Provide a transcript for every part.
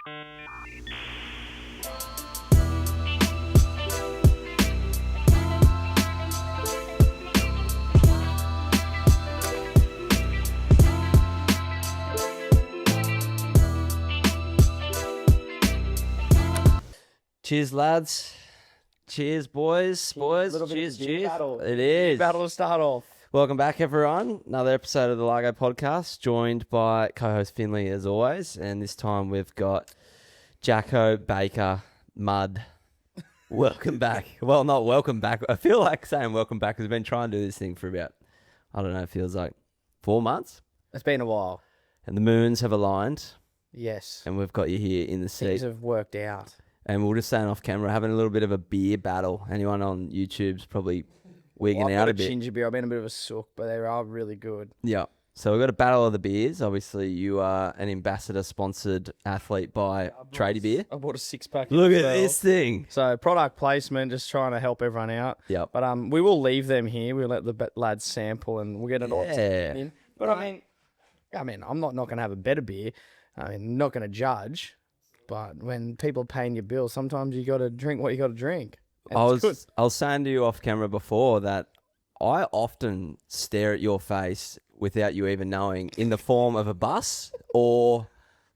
Cheers, lads. Cheers, boys. Cheers. Battle. It is. Battle to start off. Welcome back, everyone. Another episode of the Largo podcast, joined by co-host Finley, as always. And this time we've got Jacko, Baker, Mud. Welcome back. Well, not welcome back. I feel like saying welcome back because we've been trying to do this thing for about, I don't know, it feels like 4 months. It's been a while. And the moons have aligned. Yes. And we've got you here in the seat. Things have worked out. And we're just saying off camera, having a little bit of a beer battle. Anyone on YouTube's probably wigging out a bit. Ginger beer. I've been a bit of a sook, but they are really good. Yeah. So we've got a battle of the beers. Obviously, you are an ambassador-sponsored athlete by Tradie Beer. I bought a 6-pack. Look at this thing. So product placement, just trying to help everyone out. Yep. But we will leave them here. We'll let the lads sample and we'll get it all in. But I mean, I'm not going to have a better beer. I mean, not going to judge. But when people are paying your bill, sometimes you got to drink what you got to drink. I was saying to you off camera before that I often stare at your face without you even knowing, in the form of a bus or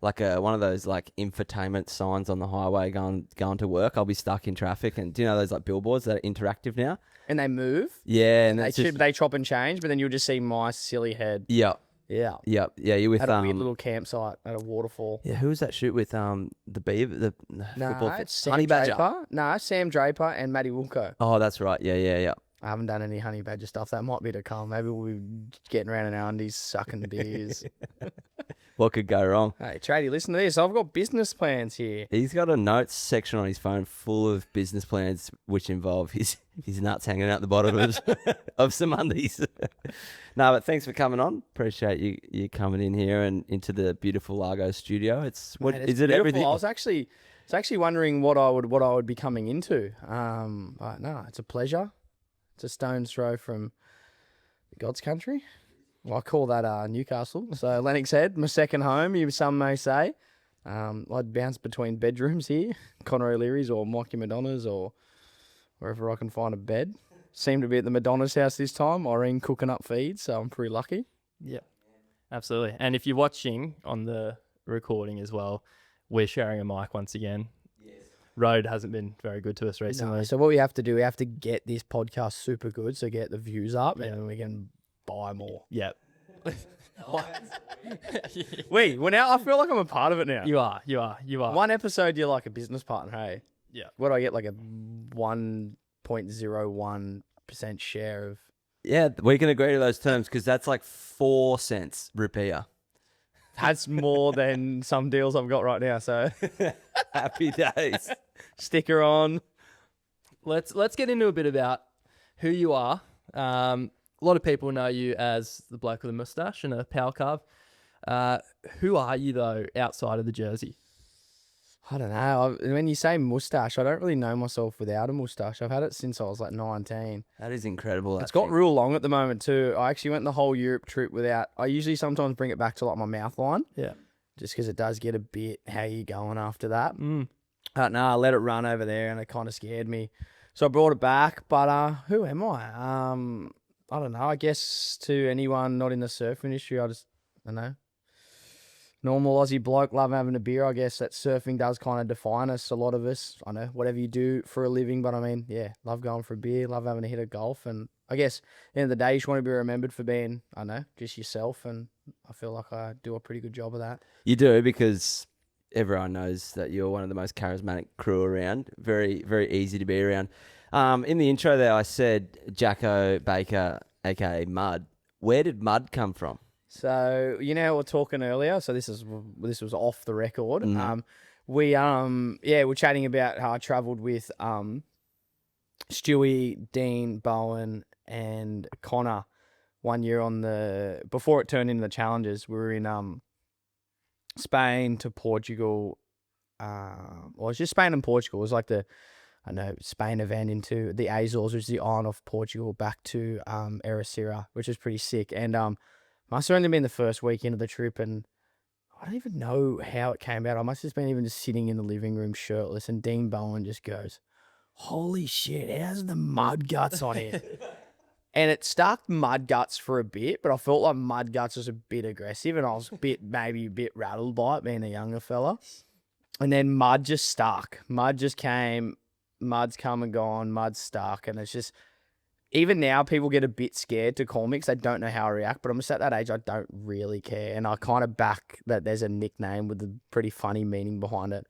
like one of those like infotainment signs on the highway going to work. I'll be stuck in traffic, and do you know those like billboards that are interactive now? And they move. Yeah, and they chop and change, but then you'll just see my silly head. Yeah. Yeah. Yep. Yeah, you with at a weird little campsite at a waterfall. Yeah, who was that shoot with the beaver it's Sam Honey Badger. Draper. No, Sam Draper and Maddie Wilco. Oh, that's right. Yeah. I haven't done any Honey Badger stuff. That might be to come. Maybe we'll be getting around in our undies, sucking beers. What could go wrong? Hey, Tradie, listen to this. I've got business plans here. He's got a notes section on his phone full of business plans, which involve his nuts hanging out the bottom of some undies. No, but thanks for coming on. Appreciate you coming in here and into the beautiful Largo studio. Is it beautiful. everything? I was actually wondering what I would be coming into. But no, it's a pleasure. It's a stone's throw from God's country. Well, I call that Newcastle. So Lennox Head, my second home, some may say. I'd bounce between bedrooms here, Conor O'Leary's or Mikey Madonna's or wherever I can find a bed. Seem to be at the Madonna's house this time. Irene cooking up feed, so I'm pretty lucky. Yeah, absolutely. And if you're watching on the recording as well, we're sharing a mic once again. Yes. Rode hasn't been very good to us recently. No, so what we have to do, we have to get this podcast super good, so get the views up, and then we can buy more. Yep. Wait, well now I feel like I'm a part of it now. You are. One episode, you're like a business partner, hey? Yeah. What do I get, like a 1.01% share of? Yeah, we can agree to those terms because that's like 4 cents rupiah. That's more than some deals I've got right now, so. Happy days. Sticker on. Let's get into a bit about who you are. A lot of people know you as the bloke with a moustache and a power carve. Who are you, though, outside of the jersey? I don't know. When you say moustache, I don't really know myself without a moustache. I've had it since I was like 19. That is incredible. It's got real long at the moment, too. I actually went the whole Europe trip without... I usually sometimes bring it back to like my mouth line. Yeah. Just because it does get a bit, how you going after that? No, I let it run over there and it kind of scared me. So I brought it back. But who am I? I don't know. I guess to anyone not in the surf industry, I don't know. Normal Aussie bloke, love having a beer. I guess that surfing does kind of define us, a lot of us. I know, whatever you do for a living. But I mean, yeah, love going for a beer, love having a hit of golf. And I guess at the end of the day, you just want to be remembered for being, I don't know, just yourself. And I feel like I do a pretty good job of that. You do, because everyone knows that you're one of the most charismatic crew around. Very, very easy to be around. In the intro there, I said Jacko, Baker, aka Mud. Where did Mud come from? So you know how we were talking earlier. So this was off the record. Mm-hmm. We're chatting about how I travelled with Stewie, Dean, Bowen, and Connor one year before it turned into the challenges. We were in Spain to Portugal. Well, it was just Spain and Portugal. It was like Spain event into the Azores, which is the island of Portugal, back to Ericeira, which is pretty sick. And must have only been the first weekend of the trip, and I don't even know how it came about. I must have been even just sitting in the living room shirtless, and Dean Bowen just goes, "Holy shit, how's the mud guts on here?" And it stuck mud guts for a bit, but I felt like mud guts was a bit aggressive, and I was maybe a bit rattled by it being a younger fella. And then mud just stuck. Mud just came. Mud's come and gone. Mud's stuck, and it's just. Even now, people get a bit scared to call me because they don't know how I react. But I'm just at that age, I don't really care. And I kind of back that there's a nickname with a pretty funny meaning behind it.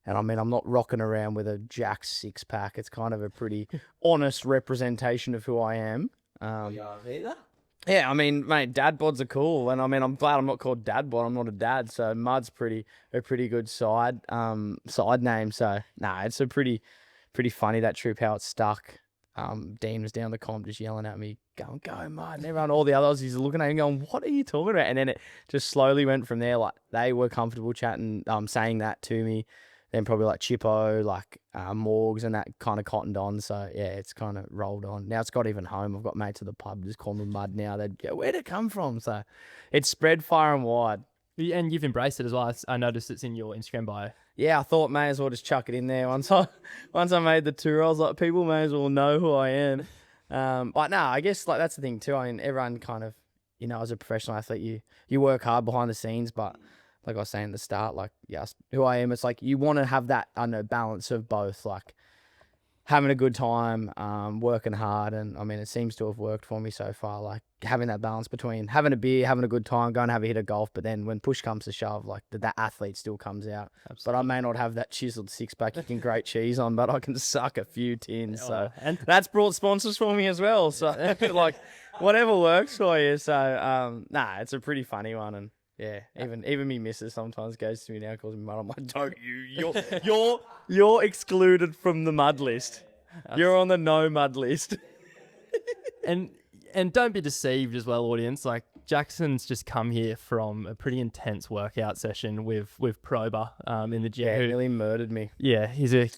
And I mean, I'm not rocking around with a Jack 6-pack. It's kind of a pretty honest representation of who I am. Yeah, I mean, mate, dad bods are cool. And I mean, I'm glad I'm not called dad bod. I'm not a dad. So Mud's a pretty good side name. So, nah, it's a pretty funny, that trip, how it stuck. Dean was down the comp just yelling at me, going, "Go, Mud." And everyone, all the others, he's looking at him going, "What are you talking about?" And then it just slowly went from there. Like, they were comfortable chatting, saying that to me. Then probably like Chippo, like Morgs, and that kind of cottoned on. So yeah, it's kind of rolled on. Now it's got even home. I've got mates at the pub just call me Mud now. They'd go, "Where'd it come from?" So it's spread far and wide. And you've embraced it as well. I noticed it's in your Instagram bio. Yeah, I thought may as well just chuck it in there. Once I made the tour, I was like, people may as well know who I am. But no, I guess like that's the thing too. I mean, everyone kind of, as a professional athlete, you work hard behind the scenes, but like I was saying at the start, like, yes, who I am, it's like you want to have that, balance of both, like having a good time, working hard. And I mean, it seems to have worked for me so far, like having that balance between having a beer, having a good time, going to have a hit of golf. But then when push comes to shove, like that athlete still comes out. Absolutely. But I may not have that chiseled 6-pack you can grate cheese on, but I can suck a few tins. So and that's brought sponsors for me as well. So like whatever works for you. So, it's a pretty funny one. And yeah, even me missus sometimes goes to me now, calls me Mud. I'm like, "Don't you're excluded from the mud list. You're on the no mud list." And don't be deceived as well, audience. Like, Jackson's just come here from a pretty intense workout session with Proba in the gym. Yeah, he nearly murdered me. Yeah, he's a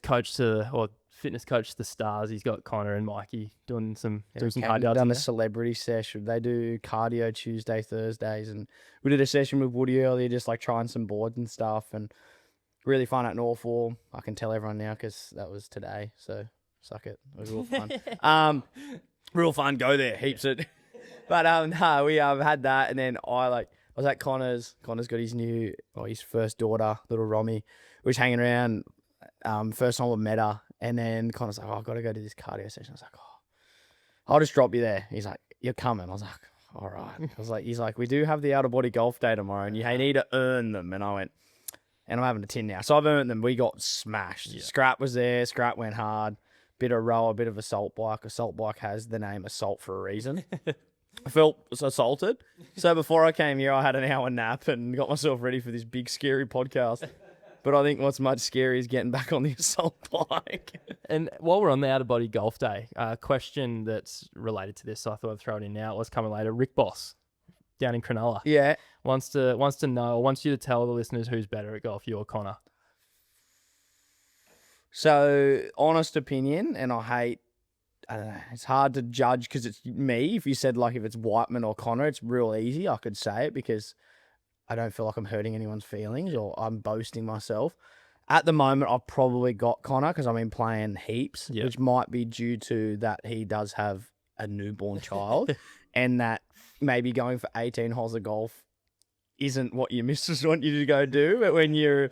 fitness coach to the stars. He's got Connor and Mikey doing some cardio. Done a celebrity session. They do cardio Tuesday, Thursdays, and we did a session with Woody earlier, just like trying some boards and stuff, and really fun at Northall. I can tell everyone now because that was today, so suck it. It was real fun. Real fun. Go there, heaps it. But no, we had that, and then I was at Connor's. Connor's got his first daughter, little Romy. We was hanging around. First time we met her. And then Connor's like, "Oh, I've got to go to this cardio session." I was like, "Oh, I'll just drop you there." He's like, "You're coming." I was like, "All right." He's like, "We do have the outer body golf day tomorrow, and you need to earn them." And I went, "And I'm having a tin now." So I've earned them. We got smashed. Yeah. Scrap was there. Scrap went hard. Bit of row, a bit of assault bike. Assault bike has the name Assault for a reason. I felt assaulted. So before I came here, I had an hour nap and got myself ready for this big, scary podcast. But I think what's much scary is getting back on the assault bike. And while we're on the out-of-body golf day, a question that's related to this, so I thought I'd throw it in now. It was coming later. Rick Boss down in Cronulla. Yeah. Wants to know, or wants you to tell the listeners who's better at golf, you or Connor. So, honest opinion, and I don't know, it's hard to judge because it's me. If you said, like, if it's Whiteman or Connor, it's real easy. I could say it because I don't feel like I'm hurting anyone's feelings or I'm boasting myself. At the moment, I've probably got Connor because I've been playing heaps, which might be due to that he does have a newborn child and that maybe going for 18 holes of golf isn't what your missus want you to go do. But when you're,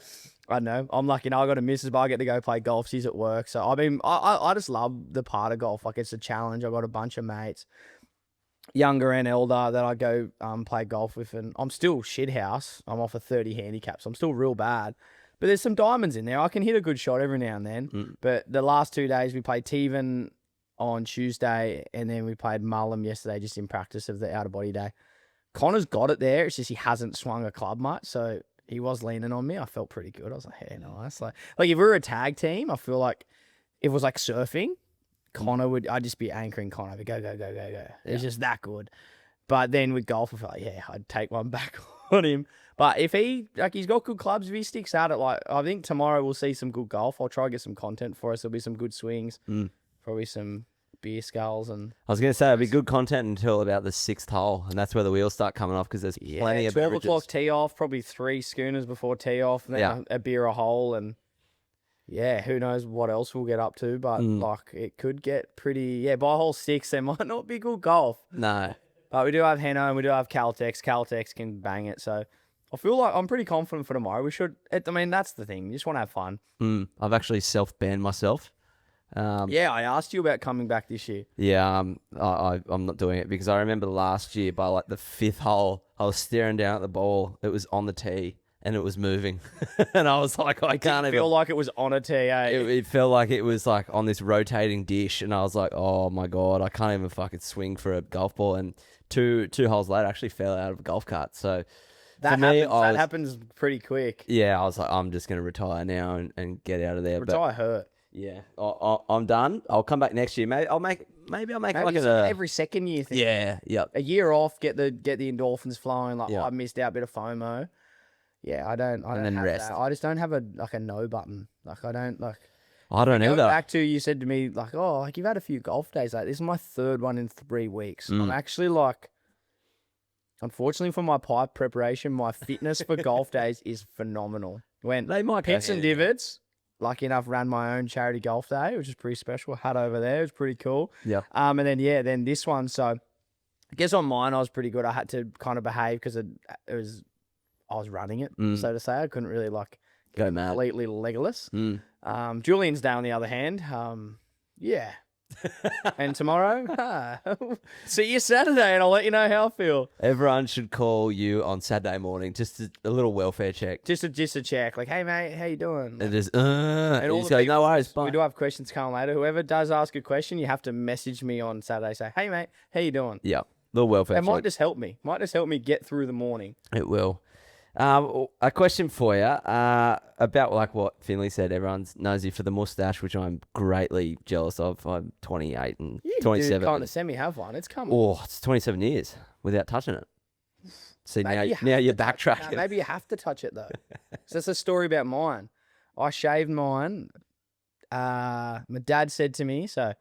I don't know, I'm lucky now I got a missus, but I get to go play golf. She's at work. So I just love the part of golf. Like, it's a challenge. I've got a bunch of mates, younger and elder, that I go play golf with, and I'm still shithouse. I'm off a 30 handicap, so I'm still real bad. But there's some diamonds in there. I can hit a good shot every now and then. But the last 2 days, we played Teven on Tuesday, and then we played Mullum yesterday just in practice of the outer body day. Connor's got it there. It's just he hasn't swung a club much, so he was leaning on me. I felt pretty good. I was like, "Hey, nice." Like if we were a tag team, I feel like if it was like surfing, I'd just be anchoring Connor. I'd be go. It's just that good. But then with golf, I feel like, I'd take one back on him. But if he's got good clubs, if he sticks at it, like, I think tomorrow we'll see some good golf. I'll try to get some content for us. There'll be some good swings, probably some beer skulls and I was going to say it'd be good content until about the 6th hole, and that's where the wheels start coming off because there's plenty of 12 beverages. o'clock tee off, probably 3 schooners before tee off, and then a beer a hole, and who knows what else we'll get up to, but like it could get pretty. Yeah, by hole 6 there might not be good golf. No. But we do have Heno and we do have Caltex. Caltex can bang it, so I feel like I'm pretty confident for tomorrow. We should. I mean, that's the thing. You just want to have fun. I've actually self-banned myself. I asked you about coming back this year. Yeah, I'm not doing it because I remember last year by like the 5th hole, I was staring down at the ball. It was on the tee and it was moving, and I was like, I can't even feel like it was on a tee. It felt like it was like on this rotating dish, and I was like, oh my god, I can't even fucking swing for a golf ball. And two holes later, I actually fell out of a golf cart. So that happens pretty quick. Yeah, I was like, I'm just gonna retire now and get out of there. Retire hurt. Yeah, I'm done. I'll come back next year. Maybe I'll make like every second year thing. Yeah, yep. A year off, get the endorphins flowing. Like Yep. I missed out a bit of FOMO. Yeah, I don't then have rest. that. I just don't have a no button. Like I don't like. I don't Going either. back to you said to me like, oh, like you've had a few golf days. Like this is my 3rd one in 3 weeks. I'm actually like, unfortunately for my pipe preparation, my fitness for golf days is phenomenal. When They might go pits and hand in divots. Lucky enough, ran my own charity golf day, which is pretty special. Had over there, it was pretty cool. Yeah. And then this one. So I guess on mine I was pretty good. I had to kind of behave because I was running it, so to say. I couldn't really like Go mad. completely legless. Julian's day on the other hand, yeah. And tomorrow, see you Saturday, and I'll let you know how I feel. Everyone should call you on Saturday morning, just a little welfare check. Just a check, like, hey mate, how you doing? And just And all just the go, people- no worries, We bye. do have questions coming later. Whoever does ask a question, you have to message me on Saturday. Say, hey mate, how you doing? Yeah, little welfare It check. might just help me. Might just help me get through the morning. It will. A question for you about like what Finley said. Everyone's nosy for the mustache, which I'm greatly jealous of. I'm 28 and You 27. do kind of semi have one. It's coming. Oh, it's 27 years without touching it. See, Maybe you have now you're to touch it. backtracking. No, maybe you have to touch it though. So that's a story about mine. I shaved mine. My dad said to me, so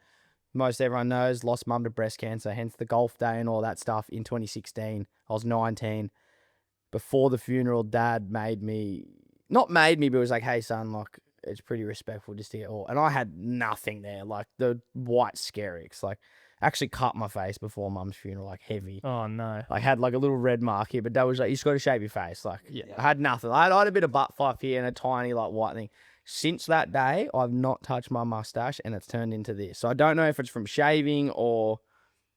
most everyone knows, lost mum to breast cancer, hence the golf day and all that stuff in 2016. I was 19. Before the funeral, Dad not made me, but was like, hey son, like it's pretty respectful just to get all. And I had nothing there, like the white Skerricks, like actually cut my face before mum's funeral, like heavy. Oh no. I had like a little red mark here, but Dad was like, you just got to shave your face. Like, Yeah. I had nothing. I had a bit of butt fluff here and a tiny like white thing. Since that day, I've not touched my mustache and it's turned into this. So I don't know if it's from shaving or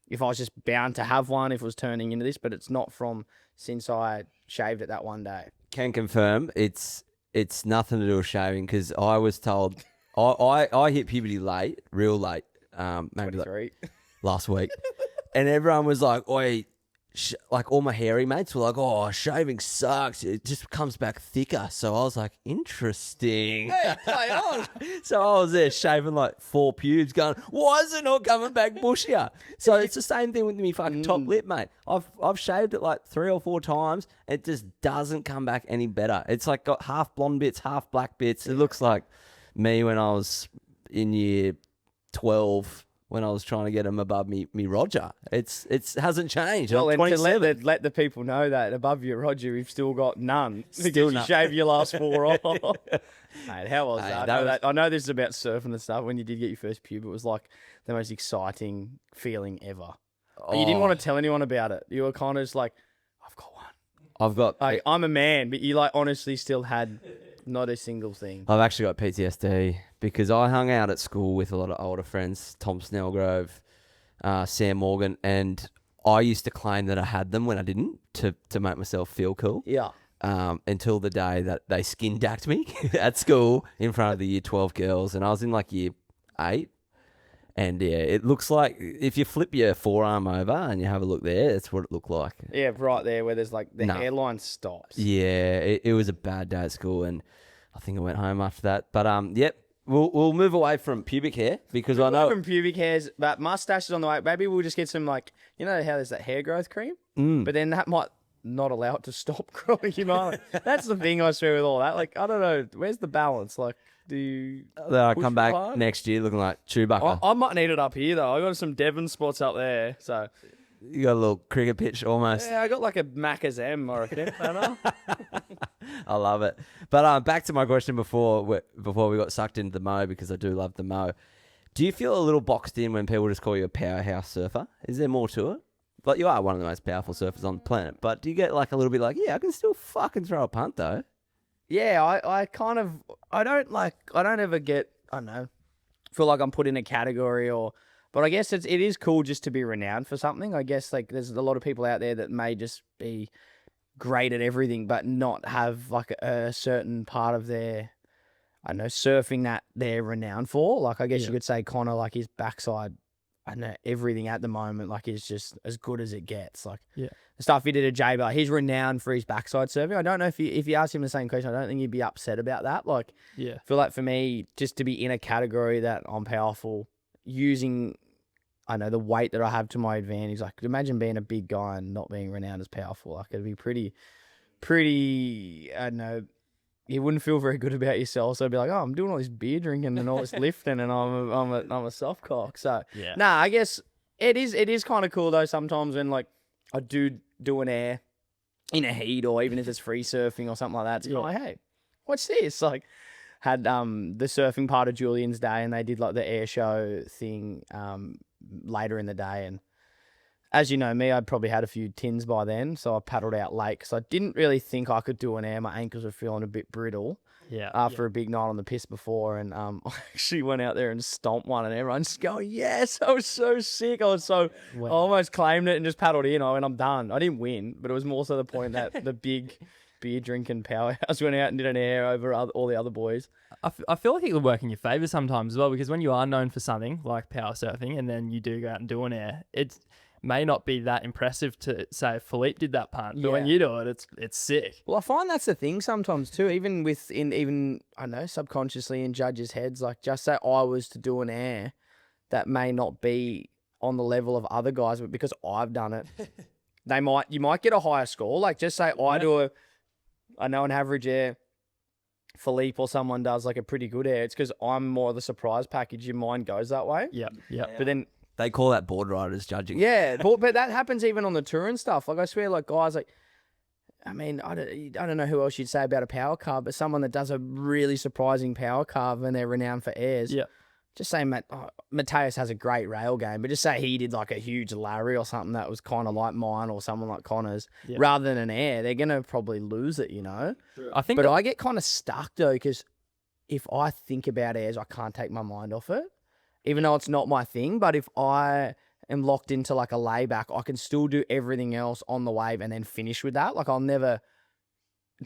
if I was just bound to have one, if it was turning into this, but it's not from since I shaved it that one day. Can confirm it's nothing to do with shaving because I was told I hit puberty late, real late, maybe like 23. last week, and everyone was like, "Oi." Like all my hairy mates were like, "Oh, shaving sucks. It just comes back thicker." So I was like, "Interesting." Play on. So I was there shaving like 4 pubes, going, "Why is it not coming back bushier?" So it's the same thing with me fucking top lip, mate. I've shaved it like 3 or 4 times. It just doesn't come back any better. It's like got half blonde bits, half black bits. It looks like me when I was in year 12. When I was trying to get him above me Roger. It hasn't changed. Well, I'm and to 27. let the people know that above you, Roger, we've still got none. Still Because none. you shave your last 4 off. Mate, how was Hey, that? that I know this is about surfing and stuff. When you did get your first pube, it was like the most exciting feeling ever. But you didn't want to tell anyone about it. You were kind of just like, I've got one. I've got. Like, I'm a man, but you like honestly still had not a single thing. I've actually got PTSD because I hung out at school with a lot of older friends, Tom Snellgrove, Sam Morgan, and I used to claim that I had them when I didn't to make myself feel cool. Yeah. Until the day that they skin dacked me at school in front of the year 12 girls, and I was in like year 8. And yeah, it looks like if you flip your forearm over and you have a look there, that's what it looked like. Yeah, right there where there's like the No. hairline stops. Yeah, it was a bad day at school, and I think I went home after that. But yep, we'll move away from pubic hair because I know. From pubic hairs, but mustaches on the way. Maybe we'll just get some like, you know how there's that hair growth cream? Mm. But then that might not allowed to stop growing your mullet. That's the thing I swear with all that. Like, I don't know, where's the balance? Like, do you Then I push come it back hard? next year looking like Chewbacca. I might need it up here though. I got some Devon spots up there, so You got a little cricket pitch almost. yeah, I got like a Macca's M, I reckon. I don't know. I love it. But back to my question before we got sucked into the mo, because I do love the mo. Do you feel a little boxed in when people just call you a powerhouse surfer? Is there more to it? Like, you are one of the most powerful surfers on the planet, but do you get like a little bit like, yeah, I can still fucking throw a punt though? Yeah, I kind of, I don't ever get, I don't know, feel like I'm put in a category but I guess it is cool just to be renowned for something. I guess like there's a lot of people out there that may just be great at everything, but not have like a certain part of their, I don't know, surfing that they're renowned for. Like, I guess you could say Connor, like his backside, I don't know, everything at the moment, like is just as good as it gets. Like the stuff he did at J-Bar, he's renowned for his backside surfing. I don't know if you ask him the same question, I don't think he'd be upset about that. Like, I feel like for me, just to be in a category that I'm powerful, using, I know, the weight that I have to my advantage. Like, imagine being a big guy and not being renowned as powerful. Like, it'd be pretty, I don't know, you wouldn't feel very good about yourself. So I'd be like, oh, I'm doing all this beer drinking and all this lifting, and I'm a soft cock. So I guess it is kind of cool though sometimes when like I do an air in a heat, or even if it's free surfing or something like that. It's kind of like, hey, what's this? Like, had the surfing part of Julian's day, and they did like the air show thing later in the day, and as you know me, I'd probably had a few tins by then, so I paddled out late because I didn't really think I could do an air. My ankles were feeling a bit brittle after a big night on the piss before, and I actually went out there and stomped one, and everyone's just going, yes, I was so sick. I almost claimed it and just paddled in. I went, I'm done. I didn't win, but it was more so the point that the big beer drinking powerhouse went out and did an air over all the other boys. I feel like it would work in your favour sometimes as well, because when you are known for something like power surfing and then you do go out and do an air, it may not be that impressive to say Philippe did that punt, but when you do it, it's sick. Well, I find that's the thing sometimes too, even I know, subconsciously in judges' heads, like just say I was to do an air that may not be on the level of other guys, but because I've done it, you might get a higher score. Like, just say I do an average air, Philippe or someone does like a pretty good air. It's because I'm more of the surprise package. Your mind goes that way. Yeah. But then They call that board riders judging. yeah, but that happens even on the tour and stuff. Like, I swear, like guys, like, I mean, I don't know who else you'd say about a power carve, but someone that does a really surprising power carve and they're renowned for airs. Yeah. Just say Mateus has a great rail game, but just say he did like a huge Larry or something that was kind of like mine or someone like Connor's, rather than an air, they're going to probably lose it, you know? True. But I get kind of stuck though, because if I think about airs, I can't take my mind off it, even though it's not my thing. But if I am locked into like a layback, I can still do everything else on the wave and then finish with that. Like, I'll never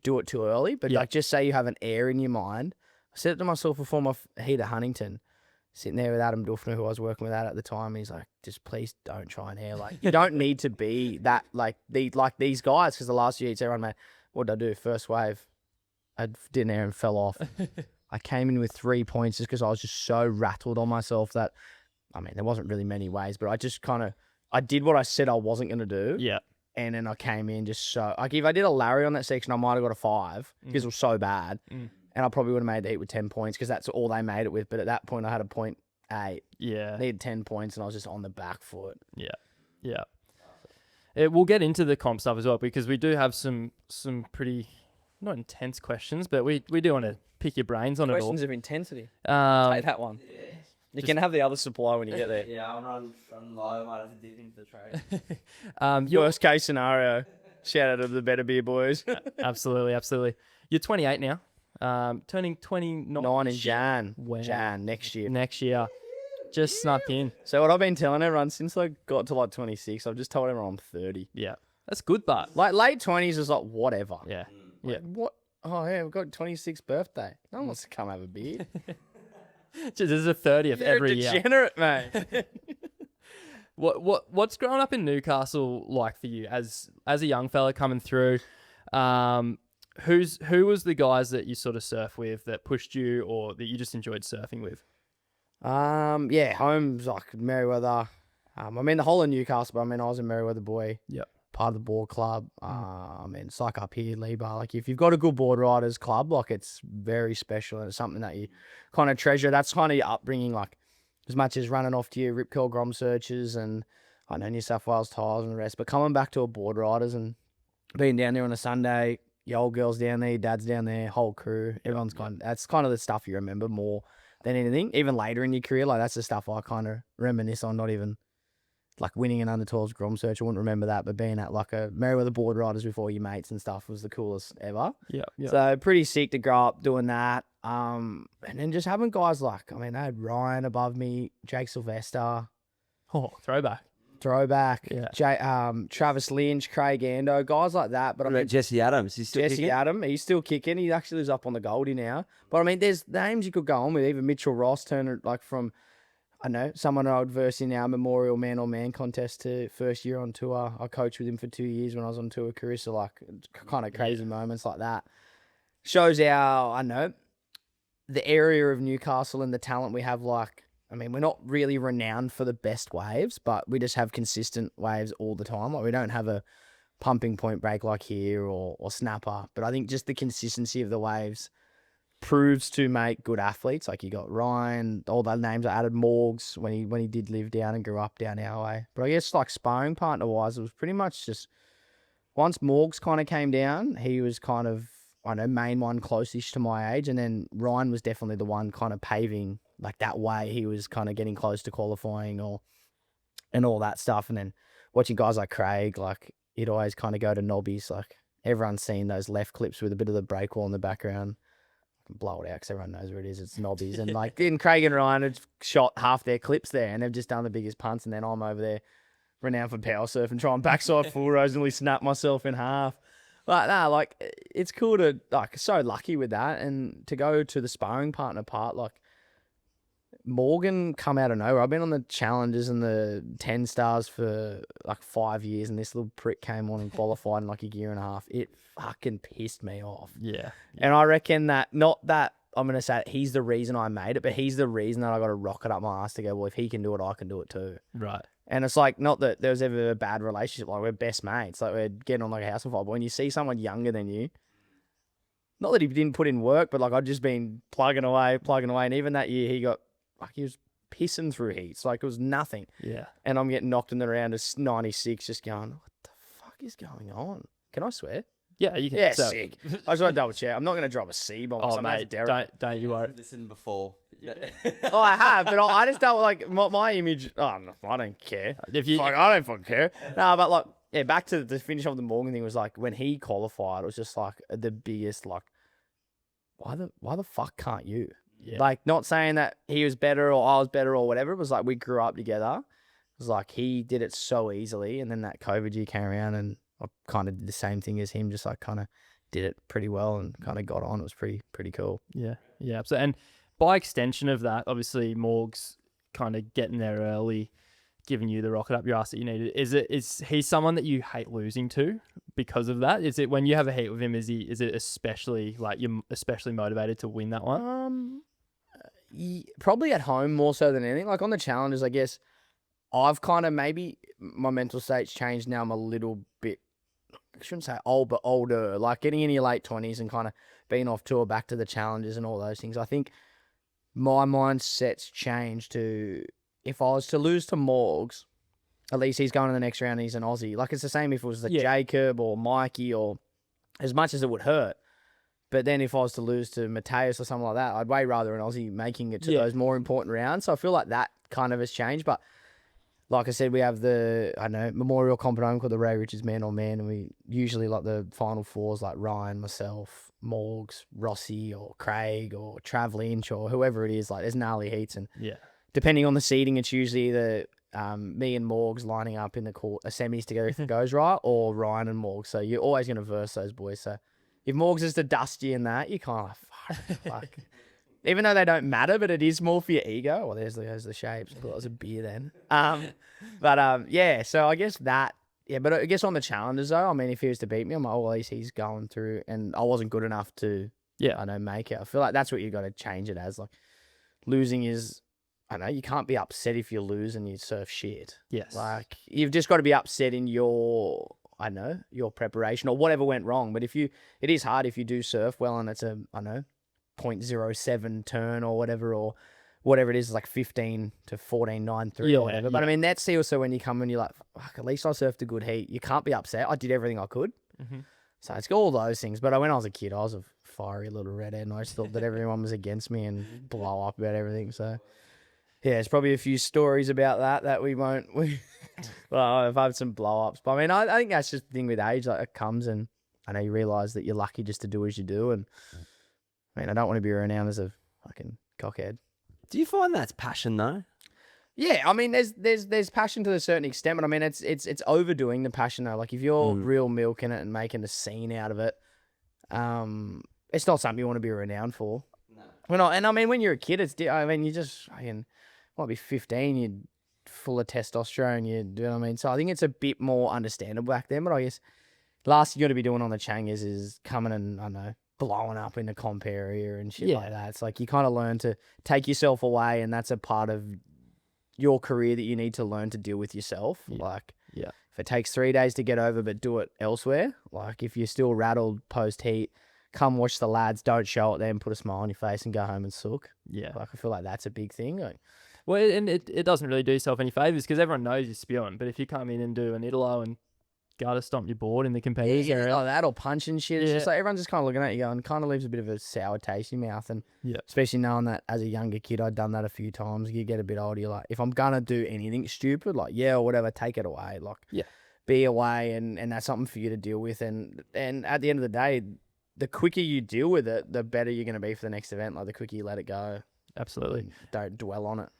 do it too early, but like, just say you have an air in your mind. I said it to myself before my heat at Huntington, sitting there with Adam Duffner, who I was working with at the time. He's like, just please don't try an air. Like, you don't need to be that like these guys, because the last few heats, everyone, mate, what did I do? First wave, I did an air and fell off. I came in with 3 points just because I was just so rattled on myself that, I mean, there wasn't really many ways, but I just I did what I said I wasn't going to do. Yeah. And then I came in just so, like, if I did a Larry on that section, I might have got a 5 because it was so bad. And I probably would have made the heat with 10 points because that's all they made it with. But at that point, I had a 0.8. Yeah. Needed 10 points and I was just on the back foot. Yeah. We'll get into the comp stuff as well, because we do have some pretty, not intense questions, but we do want to pick your brains on Questions it of intensity. all. Take that one. You can have the other supply when you get there. Yeah, I'll run low. I might have to dip into the trade. Worst case scenario. Shout out to the Better Beer boys. Absolutely. You're 28 now. Turning 29 in Jan. Wow. Jan, next year. Next year. Just snuck in. So what I've been telling everyone since I got to like 26, I've just told everyone I'm 30. Yeah. That's good, but. Like late 20s is like whatever. Yeah. Like, what? Oh, yeah, we've got 26th birthday. No one wants to come have a beer. This is a 30th every year. Degenerate, mate. What's growing up in Newcastle like for you as a young fella coming through? Who was the guys that you sort of surf with that pushed you, or that you just enjoyed surfing with? Yeah, home's like Merriweather. I mean the whole of Newcastle, but I mean I was a Merriweather boy. Yep. part of the board club. I mean, it's like up here, Lee Bar. Like if you've got a good board riders club, like it's very special and it's something that you kind of treasure. That's kind of your upbringing, like as much as running off to your rip curl grom searches and I know New South Wales tiles and the rest, but coming back to a board riders and being down there on a Sunday, your old girl's down there, your dad's down there, whole crew, everyone's that's kind of the stuff you remember more than anything. Even later in your career, like that's the stuff I kind of reminisce on, not even like winning an under 12s grom search. I wouldn't remember that, but being at like a Merriweather board riders with all your mates and stuff was the coolest ever. Yeah. So pretty sick to grow up doing that. And then just having guys like, I mean, I had Ryan above me, Jake Sylvester. Oh, throwback. Yeah. Travis Lynch, Craig Ando, guys like that. But What about Jesse Adams? He's still Jesse kicking? Adam, he's still kicking. He actually lives up on the Goldie now. But I mean, there's names you could go on with. Even Mitchell Ross turning like from, I know, someone I would verse in our Memorial Man-on-Man contest to first year on tour. I coached with him for 2 years when I was on tour career. So like kind of crazy moments like that. Shows our, I know, the area of Newcastle and the talent we have. Like, I mean, we're not really renowned for the best waves, but we just have consistent waves all the time. Like we don't have a pumping point break like here or snapper, but I think just the consistency of the waves proves to make good athletes. Like you got Ryan, all the names I added, Morgs when he did live down and grew up down our way. But I guess like sparring partner wise, it was pretty much just once Morgs kind of came down, he was kind of, I know, main one close-ish to my age, and then Ryan was definitely the one kind of paving like that way. He was kind of getting close to qualifying and all that stuff. And then watching guys like Craig, like he'd always kind of go to nobbies. Like everyone's seen those left clips with a bit of the break wall in the background. I can blow it out because everyone knows where it is. It's nobbies. And like then Craig and Ryan had shot half their clips there and they've just done the biggest punts. And then I'm over there renowned for power surf and trying backside full rows and nearly snap myself in half. But nah, like it's cool to like so lucky with that. And to go to the sparring partner part, like Morgan come out of nowhere. I've been on the challenges and the 10 stars for like 5 years, and this little prick came on and qualified in like a year and a half. It fucking pissed me off. Yeah. And I reckon that, not that I'm going to say that he's the reason I made it, but he's the reason that I got to rock it up my ass to go, well, if he can do it, I can do it too. Right. And it's like, not that there was ever a bad relationship. Like we're best mates. Like we're getting on like a house on fire. But when you see someone younger than you, not that he didn't put in work, but like I'd just been plugging away. And even that year he was pissing through heats. Like it was nothing. Yeah. And I'm getting knocked in the round of 96 just going, what the fuck is going on? Can I swear? Yeah, you can. Yeah, so- sick. I just want to double check. I'm not going to drop a C bomb. Oh, mate, don't you worry. Listen before. Oh, I have, but I just don't like my image. Oh, no, I don't care. If you, Like, I don't fucking care. No, but like, yeah, back to the finish of the Morgan thing was like when he qualified, it was just like the biggest, like, why the fuck can't you? Yeah. Like, not saying that he was better or I was better or whatever. It was like we grew up together. It was like he did it so easily. And then that COVID year came around and I kind of did the same thing as him, just like kind of did it pretty well and kind of got on. It was pretty cool. Yeah, absolutely. And by extension of that, obviously Morg's kind of getting there early, giving you the rocket up your ass that you needed. Is he someone that you hate losing to because of that? Is it when you have a heat with him? Is it especially like you're especially motivated to win that one? Probably at home more so than anything. Like on the challenges, I guess I've kind of maybe my mental state's changed now. I'm a little bit, I shouldn't say old, but older. Like getting in your late 20s and kind of being off tour back to the challenges and all those things. I think my mindset's changed to, if I was to lose to Morgs, at least he's going to the next round and he's an Aussie. Like it's the same if it was the Jacob or Mikey or as much as it would hurt. But then if I was to lose to Mateus or something like that, I'd way rather an Aussie making it to those more important rounds. So I feel like that kind of has changed. But like I said, we have the, memorial comp at home called the Ray Richards Man on Man. And we usually like the final fours like Ryan, myself, Morgs, Rossi or Craig or Trav Lynch or whoever it is. Like there's gnarly heats. And depending on the seeding, it's usually either me and Morgs lining up in the semis together if it goes right, or Ryan and Morgs. So you're always going to verse those boys. So if Morgs is to dust you in that, you kind of fuck. Even though they don't matter, but it is more for your ego. Well, there's the shapes. That was a beer then. So I guess that, but I guess on the challenges though, I mean, if he was to beat me, I'm like, oh, at least he's going through, and I wasn't good enough to, make it. I feel like that's what you got to change it as. Like losing is, you can't be upset if you lose and you surf shit. Yes. Like you've just got to be upset in your, I know, your preparation or whatever went wrong. But it is hard if you do surf well and it's a, I know, 0.07 turn or whatever it is, like 15 to 14.93 or whatever. But I mean, that's also when you come and you're like, fuck, at least I surfed a good heat. You can't be upset. I did everything I could. So it's got all those things. But when I was a kid, I was a fiery little redhead and I just thought that everyone was against me and blow up about everything. So yeah, there's probably a few stories about that we won't. Well, I've had some blow ups. But I mean, I think that's just the thing with age. Like, it comes and I know you realise that you're lucky just to do as you do. And I mean, I don't want to be renowned as a fucking cockhead. Do you find that's passion though? Yeah, I mean, there's passion to a certain extent, but I mean, it's overdoing the passion though. Like if you're real milking it and making a scene out of it, it's not something you want to be renowned for. No. And I mean, when you're a kid, I mean, you just might be 15, you're full of testosterone, you know what I mean. So I think it's a bit more understandable back then. But I guess last you got to be doing on the Changas is coming and I don't know, blowing up in the comp area and shit like that. It's like you kind of learn to take yourself away, and that's a part of your career that you need to learn to deal with yourself. Like, if it takes 3 days to get over, but do it elsewhere. Like, if you're still rattled post heat, come watch the lads. Don't show it then. Put a smile on your face and go home and sook. Yeah, like I feel like that's a big thing. Like, well, and it doesn't really do yourself any favors because everyone knows you're spewing. But if you come in and do an Italo and gotta stomp your board in the competitors area, like that, or punch and shit. It's just like everyone's just kind of looking at you and kind of leaves a bit of a sour taste in your mouth. And especially knowing that as a younger kid, I'd done that a few times. You get a bit older, you're like, if I'm gonna do anything stupid, like or whatever, take it away. Like be away, and that's something for you to deal with. And at the end of the day, the quicker you deal with it, the better you're gonna be for the next event. Like the quicker you let it go. Absolutely. Don't dwell on it.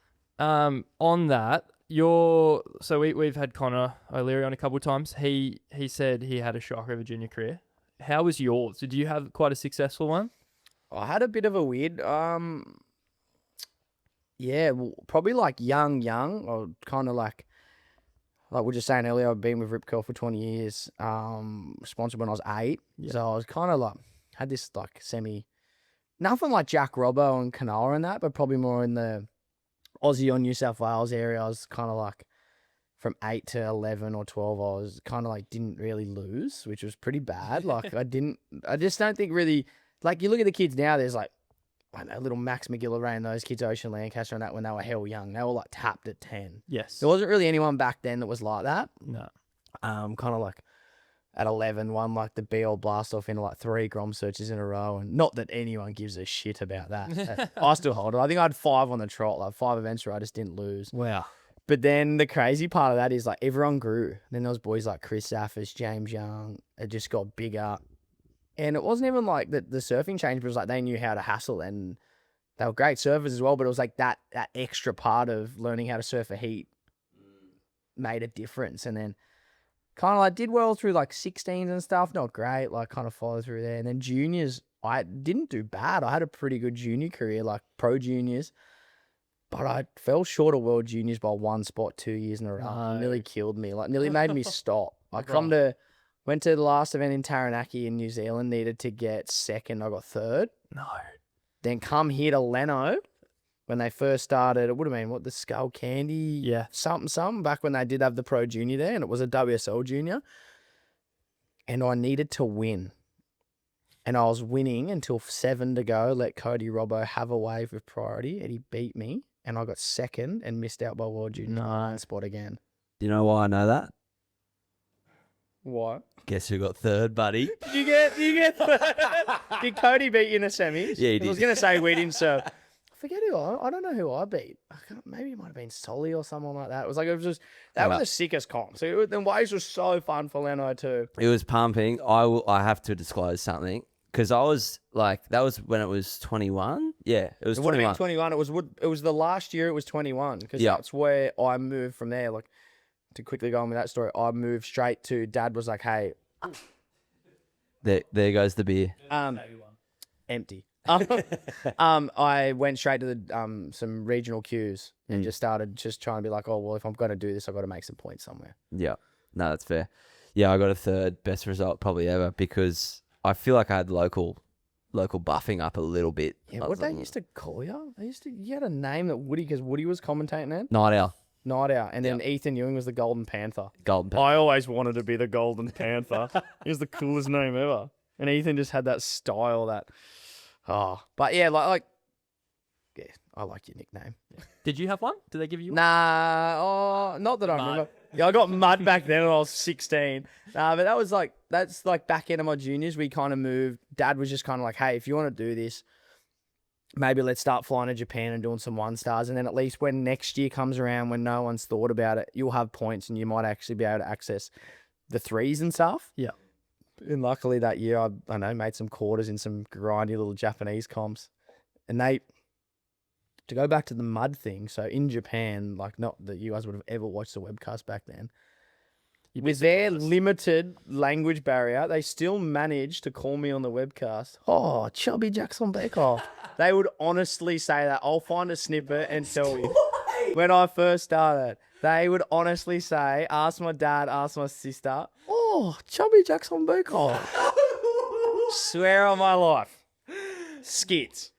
On that. So we've had Connor O'Leary on a couple of times. He said he had a shocker of a junior career. How was yours? Did you have quite a successful one? I had a bit of a weird, probably like young, or kind of like we were just saying earlier, I've been with Rip Curl for 20 years, sponsored when I was 8. So I was kind of like, had this like nothing like Jack Robbo and Canola and that, but probably more in the Aussie or New South Wales area. I was kind of like from 8 to 11 or 12, I was kind of like didn't really lose, which was pretty bad. Like I just don't think really, like you look at the kids now, there's like, I don't know, little Max McGillivray and those kids, Ocean Lancaster and that, when they were hell young, they were like tapped at 10. Yes. There wasn't really anyone back then that was like that. No. Kind of like at 11, won like the BL blast off into like 3 grom searches in a row. And not that anyone gives a shit about that. I still hold it. I think I had 5 on the trot, like 5 events where I just didn't lose. Wow. But then the crazy part of that is like everyone grew. Then those boys like Chris Saffis, James Young, it just got bigger. And it wasn't even like the surfing changed, but it was like they knew how to hassle, and they were great surfers as well. But it was like that extra part of learning how to surf a heat made a difference. And then kind of like did well through like 16s and stuff, not great, like kind of followed through there. And then juniors, I didn't do bad. I had a pretty good junior career, like pro juniors, but I fell short of world juniors by 1 spot 2 years in a row. No. It nearly killed me, like nearly made me stop. I went to the last event in Taranaki in New Zealand, needed to get 2nd, I got 3rd. No. Then come here to Leno when they first started. It would have been, the Skull Candy? Something, back when they did have the pro junior there, and it was a WSL junior. And I needed to win. And I was winning until 7 to go, let Cody Robbo have a wave with priority, and he beat me. And I got 2nd and missed out by world junior 1 spot again. Do you know why I know that? What? Guess who got 3rd, buddy? Did you get Did Cody beat you in the semis? Yeah, he did. I was going to say we didn't serve. I forget I don't know who I beat. Maybe it might have been Solly or someone like that. It was just, that was the sickest comp. So the waves were so fun for Leno too. It was pumping. I have to disclose something, because I was like, that was when it was 21. Yeah, it was 21. 21. It was the last year it was 21, because that's where I moved from there. Like, to quickly go on with that story, I moved straight to, Dad was like, hey. There goes the beer. Empty. I went straight to the some regional queues and just started trying to be like, oh, well, if I'm going to do this, I've got to make some points somewhere. Yeah. No, that's fair. Yeah, I got a 3rd, best result probably ever, because I feel like I had local buffing up a little bit. Yeah, what they used to call you? You had a name that Woody, because Woody was commentating then? Night Owl. night out. And then Ethan Ewing was the Golden Panther. Golden. I always wanted to be the Golden Panther. He was the coolest name ever. And Ethan just had that style that, but yeah, yeah, I like your nickname. Did you have one? Did they give you one? Nah, not that I remember. Yeah, I got mud back then when I was 16. Nah, but that's like back into my juniors. We kind of moved. Dad was just kind of like, hey, if you want to do this, maybe let's start flying to Japan and doing some 1-stars. And then at least when next year comes around, when no one's thought about it, you'll have points and you might actually be able to access the 3s and stuff. Yeah. And luckily that year, I don't know, made some quarters in some grindy little Japanese comps. And to go back to the mud thing, so in Japan, like not that you guys would have ever watched the webcast back then, with their limited language barrier, they still managed to call me on the webcast, oh, chubby Jackson Baker. They would honestly say that. I'll find a snippet and tell you. When I first started, they would honestly say, ask my dad, ask my sister, oh, chubby Jackson Baker. Swear on my life. Skits.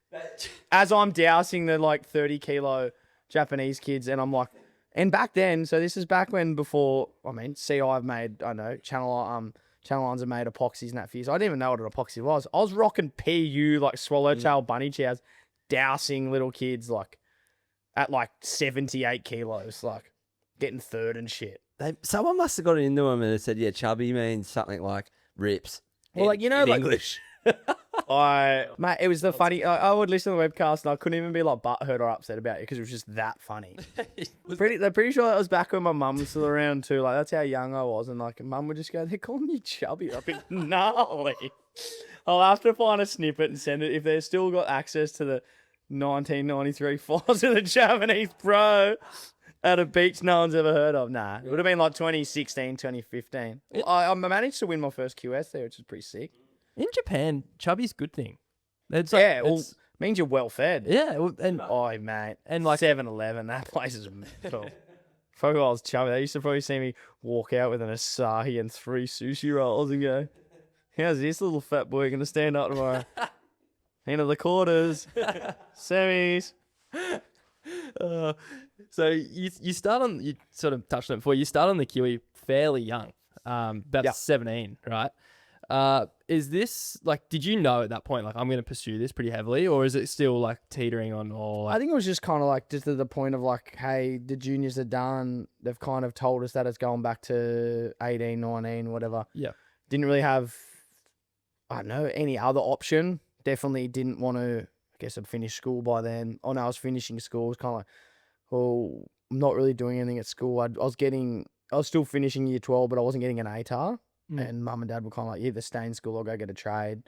As I'm dousing the 30-kilo Japanese kids, and I'm like, and back then, so this is back when before, CI have made, I know, Channel Lines have made epoxies and that for years. I didn't even know what an epoxy was. I was rocking PU, swallowtail bunny chows, dousing little kids, at 78 kilos, getting third and shit. Someone must have got into him and they said, yeah, chubby means something like rips. Well, in English. Mate, it was the funny. I would listen to the webcast and I couldn't even be butthurt or upset about it because it was just that funny. They're pretty sure that was back when my mum was still around too. That's how young I was, and mum would just go, "They're calling you chubby." I'd be gnarly. I'll have to find a snippet and send it if they've still got access to the 1993 files of the Japanese pro at a beach no one's ever heard of. Nah, it would have been 2016, 2015. I managed to win my first QS there, which is pretty sick. In Japan, chubby's a good thing. Means you're well fed. Yeah, Mate. And 7-Eleven, that place is mental. If I was chubby, they used to probably see me walk out with an Asahi and 3 sushi rolls and go, how's this little fat boy going to stand up tomorrow? Into the quarters, semis. So you start on, you sort of touched on it before, you start on the Kiwi fairly young, about 17, right? Is this did you know at that point, I'm going to pursue this pretty heavily, or is it still teetering on all? I think it was just kind of just to the point of hey, the juniors are done. They've kind of told us that it's going back to 18, 19, whatever. Yeah. Didn't really have, I don't know, any other option. Definitely didn't want to, I guess I'd finished school by then. Oh no, I was finishing school. It was kind of well, I'm not really doing anything at school. I was still finishing year 12, but I wasn't getting an ATAR. And mum and dad were kind of either stay in school or go get a trade.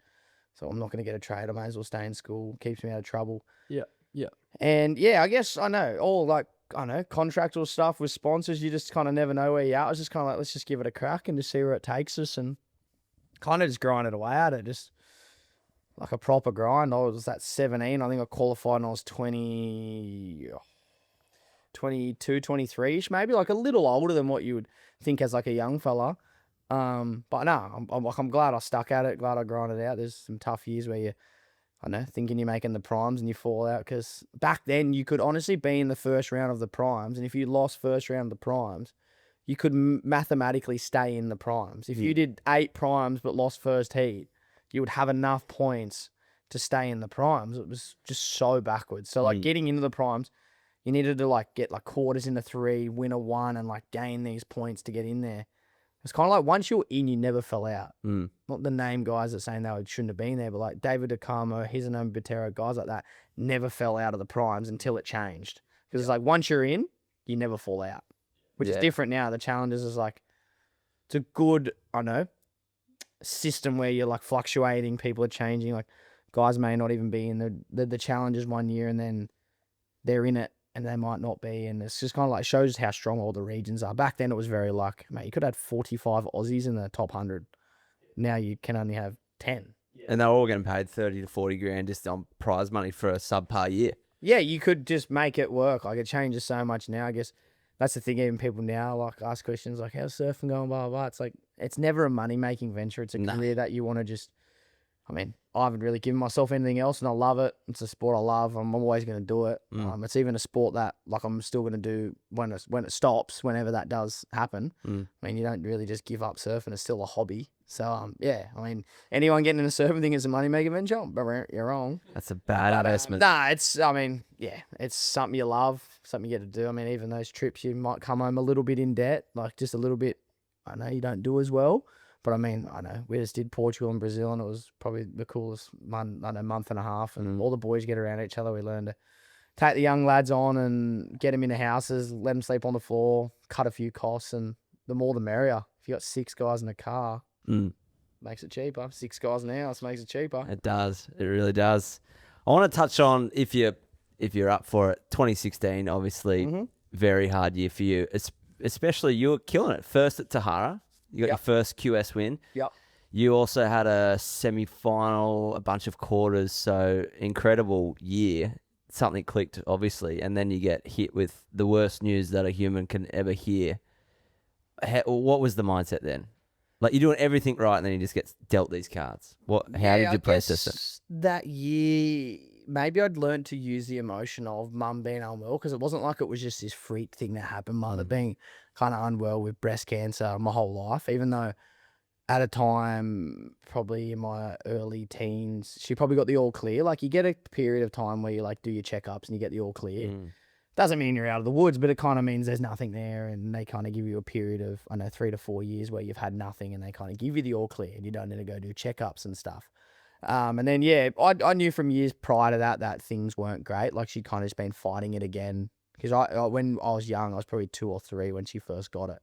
So I'm not going to get a trade. I may as well stay in school. Keeps me out of trouble. Yeah. Yeah. And yeah, I guess I know all contractual stuff with sponsors. You just kind of never know where you're at. I was just kind of let's just give it a crack and just see where it takes us, and kind of just grinded away at it. Just a proper grind. I was at 17. I think I qualified when I was 22, 23-ish, maybe a little older than what you would think as a young fella. But no, I'm glad I stuck at it. Glad I grinded out. There's some tough years where thinking you're making the primes and you fall out, because back then you could honestly be in the first round of the primes, and if you lost first round of the primes, you could mathematically stay in the primes. If you did 8 primes but lost first heat, you would have enough points to stay in the primes. It was just so backwards. So getting into the primes, you needed to get quarters into 3, win a 1, and gain these points to get in there. It's kind of once you're in, you never fell out. Not the name guys that saying they shouldn't have been there, but David DeCamo, Hizanome Botero, guys like that never fell out of the primes until it changed. Because it's once you're in, you never fall out. Which is different now. The challenges is it's a good, system where you're fluctuating, people are changing. Guys may not even be in the challenges one year and then they're in it and they might not be. And it's just kind of shows how strong all the regions are. Back then it was very mate, you could have 45 Aussies in the top 100. Now you can only have 10. And they're all getting paid 30 to 40 grand just on prize money for a subpar year. Yeah, you could just make it work. It changes so much now. I guess that's the thing. Even people now ask questions how's surfing going, blah, blah, blah. It's it's never a money-making venture. It's a career that you want to just, I haven't really given myself anything else, and I love it. It's a sport I love. I'm always going to do it. It's even a sport that like I'm still going to do when it stops, whenever that does happen. I mean, you don't really just give up surfing. It's still a hobby. So yeah, I mean, anyone getting into surfing thinking it's a money making venture, but you're wrong. That's a bad investment. Nah, it's something you love, something you get to do. I mean, even those trips, you might come home a little bit in debt, like just a little bit. I know you don't do as well. But I mean, I know we just did Portugal and Brazil, and it was probably the coolest month and a half. And all the boys get around each other. We learn to take the young lads on and get them into houses, let them sleep on the floor, cut a few costs, and the more the merrier. If you got 6 guys in a car, makes it cheaper. 6 guys in a house makes it cheaper. It does. It really does. I want to touch on if you're up for it. 2016, obviously, very hard year for you. Especially you were killing it. First at Tahara. You got your first QS win. Yep. You also had a semi-final, a bunch of quarters, so incredible year. Something clicked, obviously, and then you get hit with the worst news that a human can ever hear. What was the mindset then? Like, you're doing everything right, and then you just get dealt these cards. How did you process it? That year, maybe I'd learned to use the emotion of mum being unwell, because it wasn't like it was just this freak thing that happened. Mother being kind of unwell with breast cancer my whole life, even though at a time, probably in my early teens, she probably got the all clear. Like, you get a period of time where you like do your checkups and you get the all clear. Doesn't mean you're out of the woods, but it kind of means there's nothing there, and they kind of give you a period of, 3 to 4 years where you've had nothing, and they kind of give you the all clear, and you don't need to go do checkups and stuff. And then, yeah, I knew from years prior to that things weren't great. Like, she'd kind of just been fighting it again. Because when I was young, I was probably 2 or 3 when she first got it.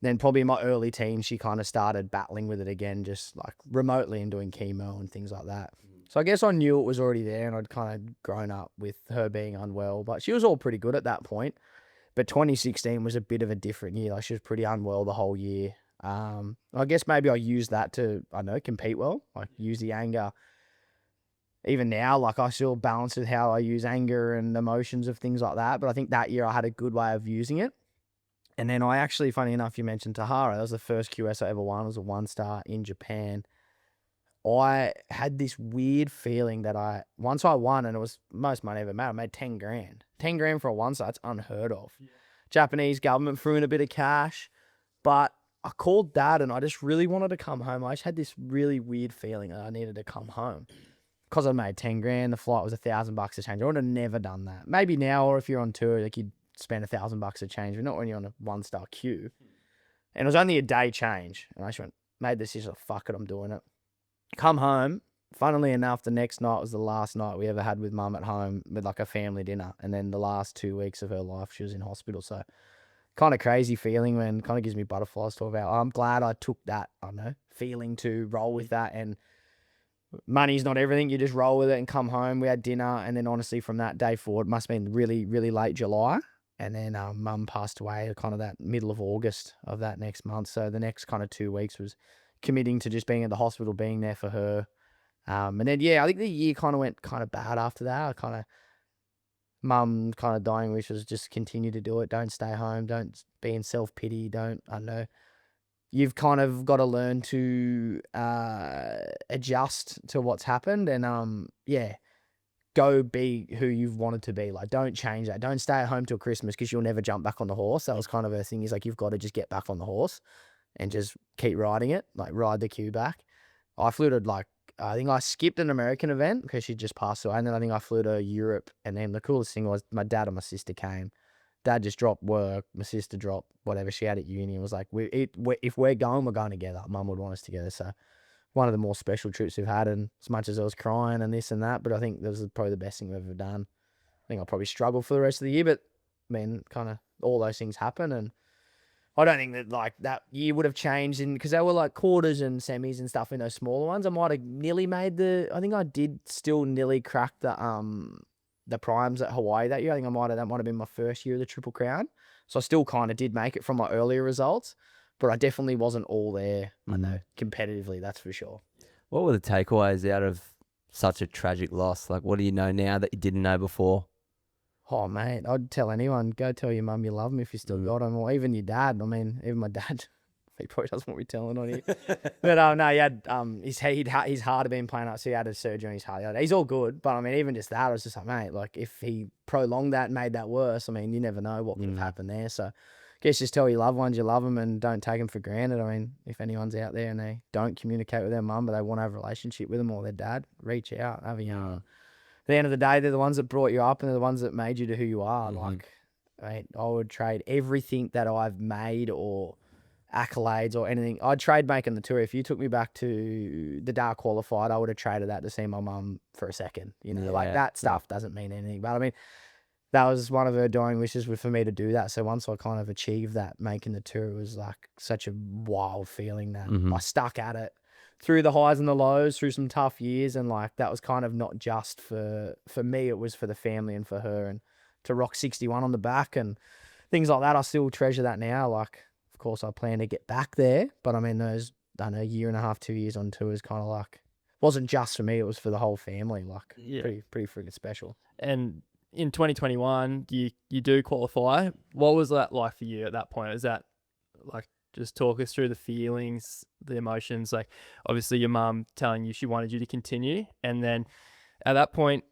Then probably in my early teens, she kind of started battling with it again, just like remotely and doing chemo and things like that. So I guess I knew it was already there, and I'd kind of grown up with her being unwell. But she was all pretty good at that point. But 2016 was a bit of a different year. Like, she was pretty unwell the whole year. I guess maybe I used that to, compete well. Like, use the anger. Even now, like, I still balance with how I use anger and emotions of things like that. But I think that year I had a good way of using it. And then I actually, funny enough, you mentioned Tahara. That was the first QS I ever won. It was a 1-star in Japan. I had this weird feeling that once I won, and it was most money I ever made, I made 10 grand. 10 grand for a 1-star, that's unheard of. Yeah. Japanese government threw in a bit of cash. But I called Dad, and I just really wanted to come home. I just had this really weird feeling that I needed to come home. Because I made 10 grand, the flight was $1,000 a change. I would have never done that. Maybe now, or if you're on tour, like, you'd spend $1,000 a change, but not when you're on a 1-star queue. And it was only a day change. And I just made the decision, fuck it, I'm doing it. Come home. Funnily enough, the next night was the last night we ever had with mum at home with like a family dinner. And then the last 2 weeks of her life, she was in hospital. So kind of crazy feeling, man. Kind of gives me butterflies to talk about. I'm glad I took that, feeling to roll with that. And money's not everything. You just roll with it and come home. We had dinner. And then honestly, from that day forward, it must have been really, really late July. And then mum passed away kind of that middle of August of that next month. So the next kind of 2 weeks was committing to just being at the hospital, being there for her. And then, yeah, I think the year kind of went kind of bad after that. Mum kind of dying wish was just continue to do it. Don't stay home. Don't be in self-pity. You've kind of got to learn to adjust to what's happened. And, go be who you've wanted to be. Like, don't change that. Don't stay at home till Christmas because you'll never jump back on the horse. That was kind of her thing, is like, you've got to just get back on the horse and just keep riding it, like ride the queue back. I flew to I think I skipped an American event because she just passed away. And then I think I flew to Europe. And then the coolest thing was my dad and my sister came. Dad just dropped work. My sister dropped whatever she had at uni and was like, if we're going, we're going together. Mum would want us together. So one of the more special trips we've had, and as much as I was crying and this and that, but I think that was probably the best thing we've ever done. I think I'll probably struggle for the rest of the year, but I mean, kind of all those things happen, and I don't think that that year would have changed, because there were like quarters and semis and stuff in those smaller ones. I might have nearly made I think I did still nearly crack the primes at Hawaii that year. I think that might have been my first year of the Triple Crown, so I still kind of did make it from my earlier results. But I definitely wasn't all there, I know, competitively, that's for sure. What were the takeaways out of such a tragic loss? Like, what do you know now that you didn't know before? Oh, mate, I'd tell anyone, go tell your mum you love them if you still got them, or even your dad. I mean, even my dad He probably doesn't want me telling on here. But no, he had his heart had been playing up, so he had a surgery on his heart. He's all good, but I mean, even just that, I was just like, mate, like if he prolonged that and made that worse, I mean, you never know what could have happened there. So, I guess just tell your loved ones you love them and don't take them for granted. I mean, if anyone's out there and they don't communicate with their mum, but they want to have a relationship with them or their dad, reach out, have a yarn. At the end of the day, they're the ones that brought you up and they're the ones that made you to who you are. Like, mate, I would trade everything that I've made or accolades or anything. I'd trade making the tour. If you took me back to the day I qualified, I would have traded that to see my mum for a second. You know, like that stuff doesn't mean anything. But I mean, that was one of her dying wishes for me to do that. So once I kind of achieved that, making the tour was like such a wild feeling that I stuck at it through the highs and the lows, through some tough years. And like, that was kind of not just for me, it was for the family and for her, and to rock 61 on the back and things like that. I still treasure that now. Like, of course, I plan to get back there, but I mean, those, I don't know, year and a half, 2 years on tour is kind of like, wasn't just for me, it was for the whole family. Like, pretty freaking special. And in 2021, you do qualify. What was that like for you at that point? Is that like, just talk us through the feelings, the emotions, like obviously your mum telling you she wanted you to continue. And then at that point,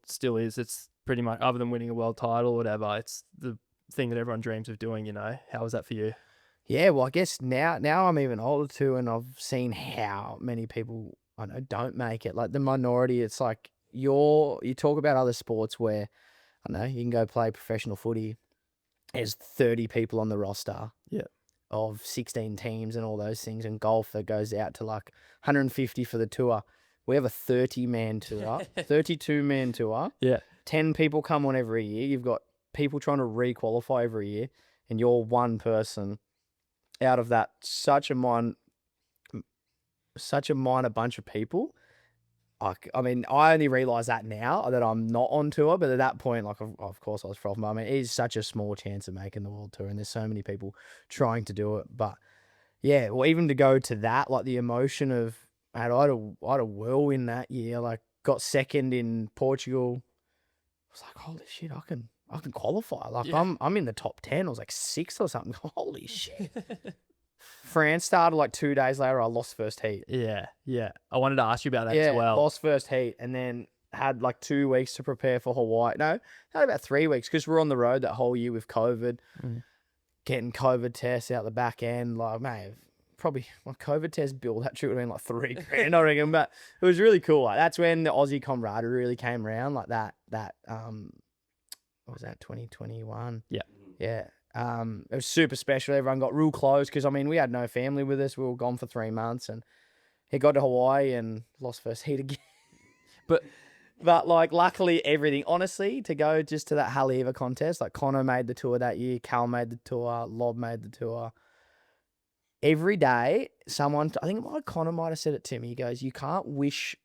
still is, it's pretty much, other than winning a world title or whatever, it's the thing that everyone dreams of doing, you know. How was that for you? Yeah, well, I guess now I'm even older too, and I've seen how many people I know don't make it. Like the minority, it's like you talk about other sports where, I don't know, you can go play professional footy. There's 30 people on the roster. Yeah. Of 16 teams and all those things, and golf that goes out to like 150 for the tour. We have a 30-man tour, 32-man tour. Yeah. 10 people come on every year. You've got people trying to re-qualify every year, and you're one person out of that such a minor bunch of people. I mean, I only realise that now that I'm not on tour, but at that point, like, of course I was frothing. I mean, it is such a small chance of making the world tour, and there's so many people trying to do it. But yeah, well, even to go to that, like the emotion of, I had a whirlwind that year. Like, got second in Portugal. I was like, holy shit, I can qualify. Like, I'm in the top 10. I was like 6th or something. Holy shit. France started like 2 days later. I lost first heat. Yeah. I wanted to ask you about that as well. Lost first heat, and then had like 2 weeks to prepare for Hawaii. No, had about 3 weeks because we're on the road that whole year with COVID, getting COVID tests out the back end. Like, mate, probably my COVID test bill, that trip would have been like $3,000, I reckon. But it was really cool. Like, that's when the Aussie camaraderie really came around. Like that what was that, 2021? Yeah. Yeah. It was super special. Everyone got real close because, I mean, we had no family with us. We were gone for 3 months, and he got to Hawaii and lost first heat again. But like, luckily everything, honestly, to go just to that Haleiwa contest, like Connor made the tour that year, Cal made the tour, Lob made the tour. Every day, someone, I think Connor might have said it to me. He goes, you can't wish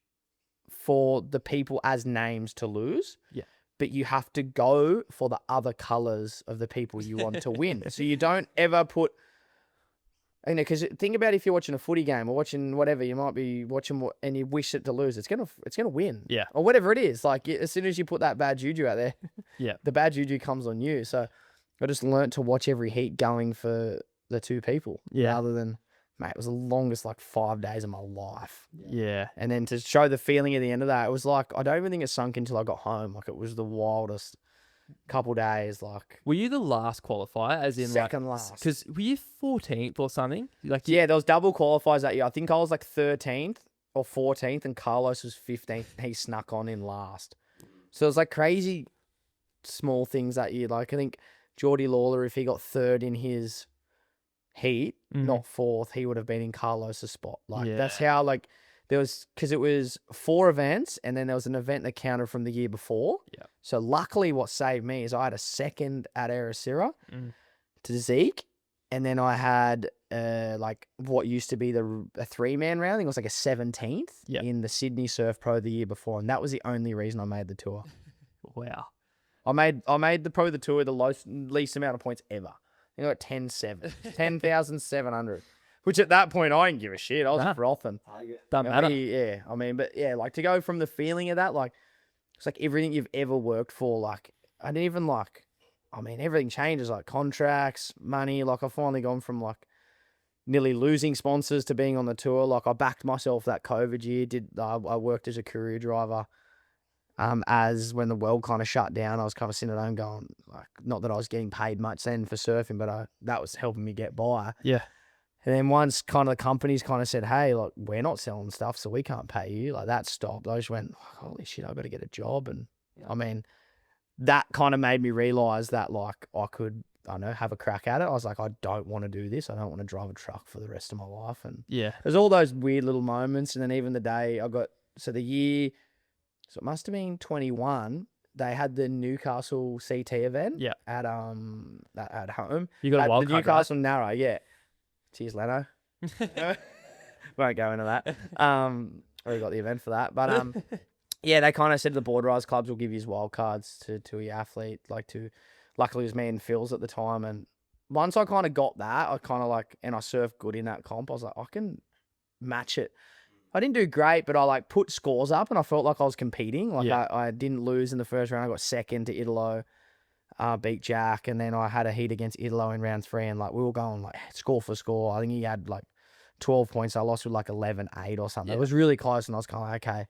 for the people as names to lose. Yeah. But you have to go for the other colours of the people you want to win. So you don't ever put, you know, because think about if you're watching a footy game or watching whatever, you might be watching and you wish it to lose. It's gonna win. Yeah. Or whatever it is. Like, as soon as you put that bad juju out there, yeah, the bad juju comes on you. So I just learnt to watch every heat going for the two people. Yeah. Rather than, mate, it was the longest like 5 days of my life. Yeah. And then to show the feeling at the end of that, it was like, I don't even think it sunk until I got home. Like, it was the wildest couple days. Like, were you the last qualifier, as in second last? Because were you 14th or something? Like, yeah, there was double qualifiers that year. I think I was like 13th or 14th, and Carlos was 15th. He snuck on in last. So it was like crazy small things that year. Like, I think Geordie Lawler, if he got third in his heat, not fourth, he would have been in Carlos's spot. Like, that's how, like, there was, because it was 4 events, and then there was an event that counted from the year before. Yeah. So luckily what saved me is I had a second at Ericira to Zeke, and then I had like what used to be a 3-man round. I think it was like a 17th in the Sydney Surf Pro the year before, and that was the only reason I made the tour. Wow. I made the tour the least amount of points ever. I got 10,700. Which at that point, I didn't give a shit. I was frothing. Doesn't matter. Yeah. I mean, but yeah, like, to go from the feeling of that, like, it's like everything you've ever worked for. Like, I didn't even, like, I mean, everything changes, like contracts, money. Like, I've finally gone from like nearly losing sponsors to being on the tour. Like, I backed myself that COVID year. I worked as a courier driver. As when the world kind of shut down, I was kind of sitting at home going, like, not that I was getting paid much then for surfing, but that was helping me get by. Yeah. And then once kind of the companies kind of said, hey, look, we're not selling stuff, so we can't pay you. Like, that stopped. I just went, holy shit, I've got to get a job. And I mean, that kind of made me realize that, like, I could, I don't know, have a crack at it. I was like, I don't want to do this. I don't want to drive a truck for the rest of my life. And Yeah. there's all those weird little moments. And then even the day so it must have been 21. They had the Newcastle CT event at home. You got a wild the card, Newcastle Narrow, yeah. Cheers, Leno. Won't go into that. Already got the event for that. But yeah, they kind of said the board rise clubs will give you wild cards to your athlete. Luckily it was me and Phil's at the time. And once I kind of got that, I kind of and I surfed good in that comp. I was like, I can match it. I didn't do great, but I put scores up and I felt like I was competing. I didn't lose in the first round. I got second to Italo, beat Jack, and then I had a heat against Italo in round 3, and we were going score for score. I think he had 12 points. I lost with 11-8 or something. Yeah. It was really close, and I was kind of okay. I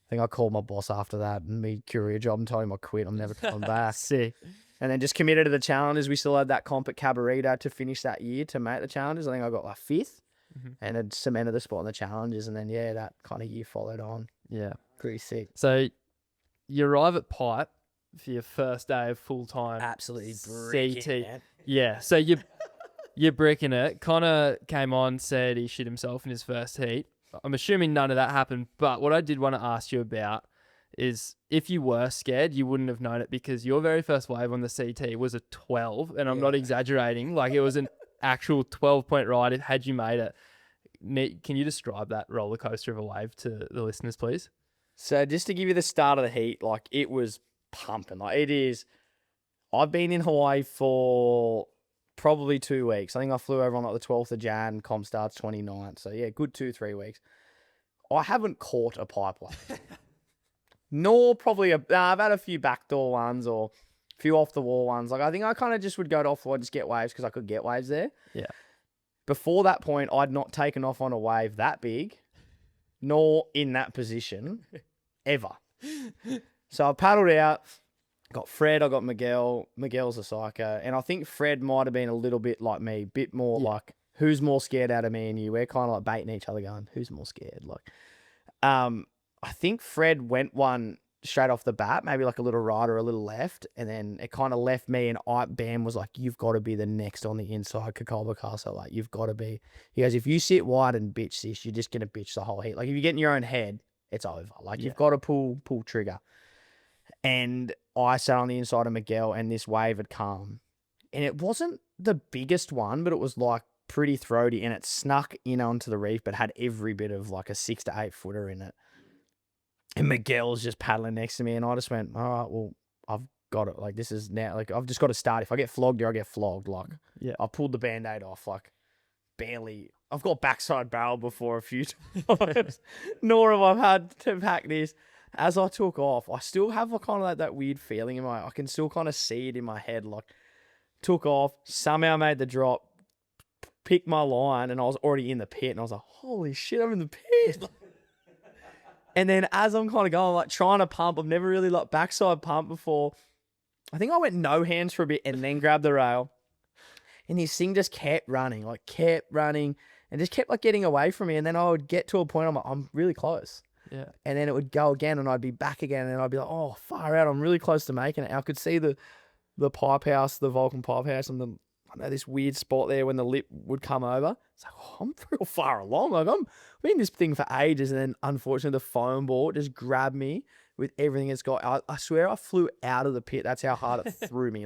think I called my boss after that and me courier job and told him I quit. I'm never coming back. Sick. And then just committed to the challenges. We still had that comp at Cabarita to finish that year to make the challenges. I think I got 5th. And had cemented the spot in the challenges, and then that kind of year followed on. Yeah. Pretty sick. So you arrive at Pipe for your first day of full time. Absolutely CT. man. Yeah. So you're bricking it. Connor came on, said he shit himself in his first heat. I'm assuming none of that happened, but what I did want to ask you about is if you were scared, you wouldn't have known it because your very first wave on the CT was a 12, and I'm not exaggerating. It was an actual 12-point ride had you made it. Can you describe that roller coaster of a wave to the listeners, please? So just to give you the start of the heat, it was pumping. It is. I've been in Hawaii for probably 2 weeks. I think I flew over on the 12th of Jan. Comp starts 29th. So yeah, good 2-3 weeks. I haven't caught a pipe wave. Nor probably I've had a few backdoor ones or a few off the wall ones. I think I kind of just would go to off the wall, just get waves because I could get waves there. Yeah. Before that point, I'd not taken off on a wave that big, nor in that position, ever. So I paddled out, got Fred, I got Miguel. Miguel's a psycho. And I think Fred might have been a little bit like me, bit more who's more scared out of me and you? We're kind of baiting each other going, who's more scared? I think Fred went one straight off the bat, maybe a little right or a little left, and then it kind of left me, and Bam was like, you've got to be the next on the inside, Kakolba Castle. You've got to be. He goes, if you sit wide and bitch this, you're just going to bitch the whole heat. If you get in your own head, it's over. You've got to pull trigger. And I sat on the inside of Miguel, and this wave had come. And it wasn't the biggest one, but it was pretty throaty, and it snuck in onto the reef, but had every bit of a 6 to 8 footer in it. And Miguel's just paddling next to me, and I just went, all right, well, I've got it. This is now, I've just got to start. If I get flogged here, I get flogged. I pulled the Band-Aid off, barely. I've got backside barrel before a few times, nor have I had to pack this. As I took off, I still have kind of that weird feeling I can still kind of see it in my head. Took off, somehow made the drop, picked my line, and I was already in the pit, and I was like, holy shit, I'm in the pit. And then as I'm kind of going, trying to pump, I've never really backside pump before. I think I went no hands for a bit and then grabbed the rail. And this thing just kept running, and just kept getting away from me. And then I would get to a point, I'm really close. Yeah. And then it would go again, and I'd be back again, and I'd be like, oh, far out, I'm really close to making it. And I could see the pipe house, the Vulcan pipe house, and this weird spot there when the lip would come over. It's I'm real far along. I'm in this thing for ages, and then unfortunately the foam ball just grabbed me with everything it's got. I swear I flew out of the pit. That's how hard it threw me.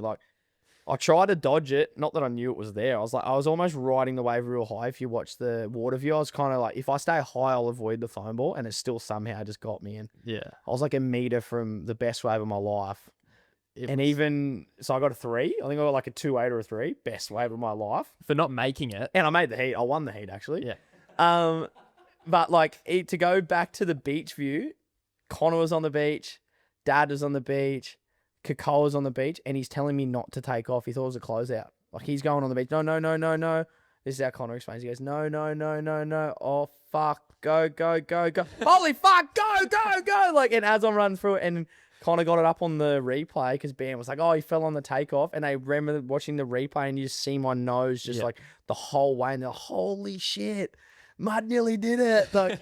I tried to dodge it. Not that I knew it was there. I was almost riding the wave real high. If you watch the water view, I was kind of if I stay high, I'll avoid the foam ball, and it still somehow just got me. And Yeah. I was a meter from the best wave of my life. So I got a 3. I think I got a 2.8 or a 3. Best wave of my life. For not making it. And I made the heat. I won the heat, actually. Yeah. But to go back to the beach view, Connor was on the beach, Dad was on the beach, Kakao was on the beach, and he's telling me not to take off. He thought it was a closeout. He's going on the beach. No. This is how Connor explains. He goes, no, no, no, no, no. Oh, fuck. Go, go, go, go. Holy fuck. Go, go, go. Like, and as I'm running through it, and Connor got it up on the replay because Ben was like, oh, he fell on the takeoff. And I remember watching the replay and you just see my nose just like the whole way. And they're like, holy shit. Mud nearly did it. Like,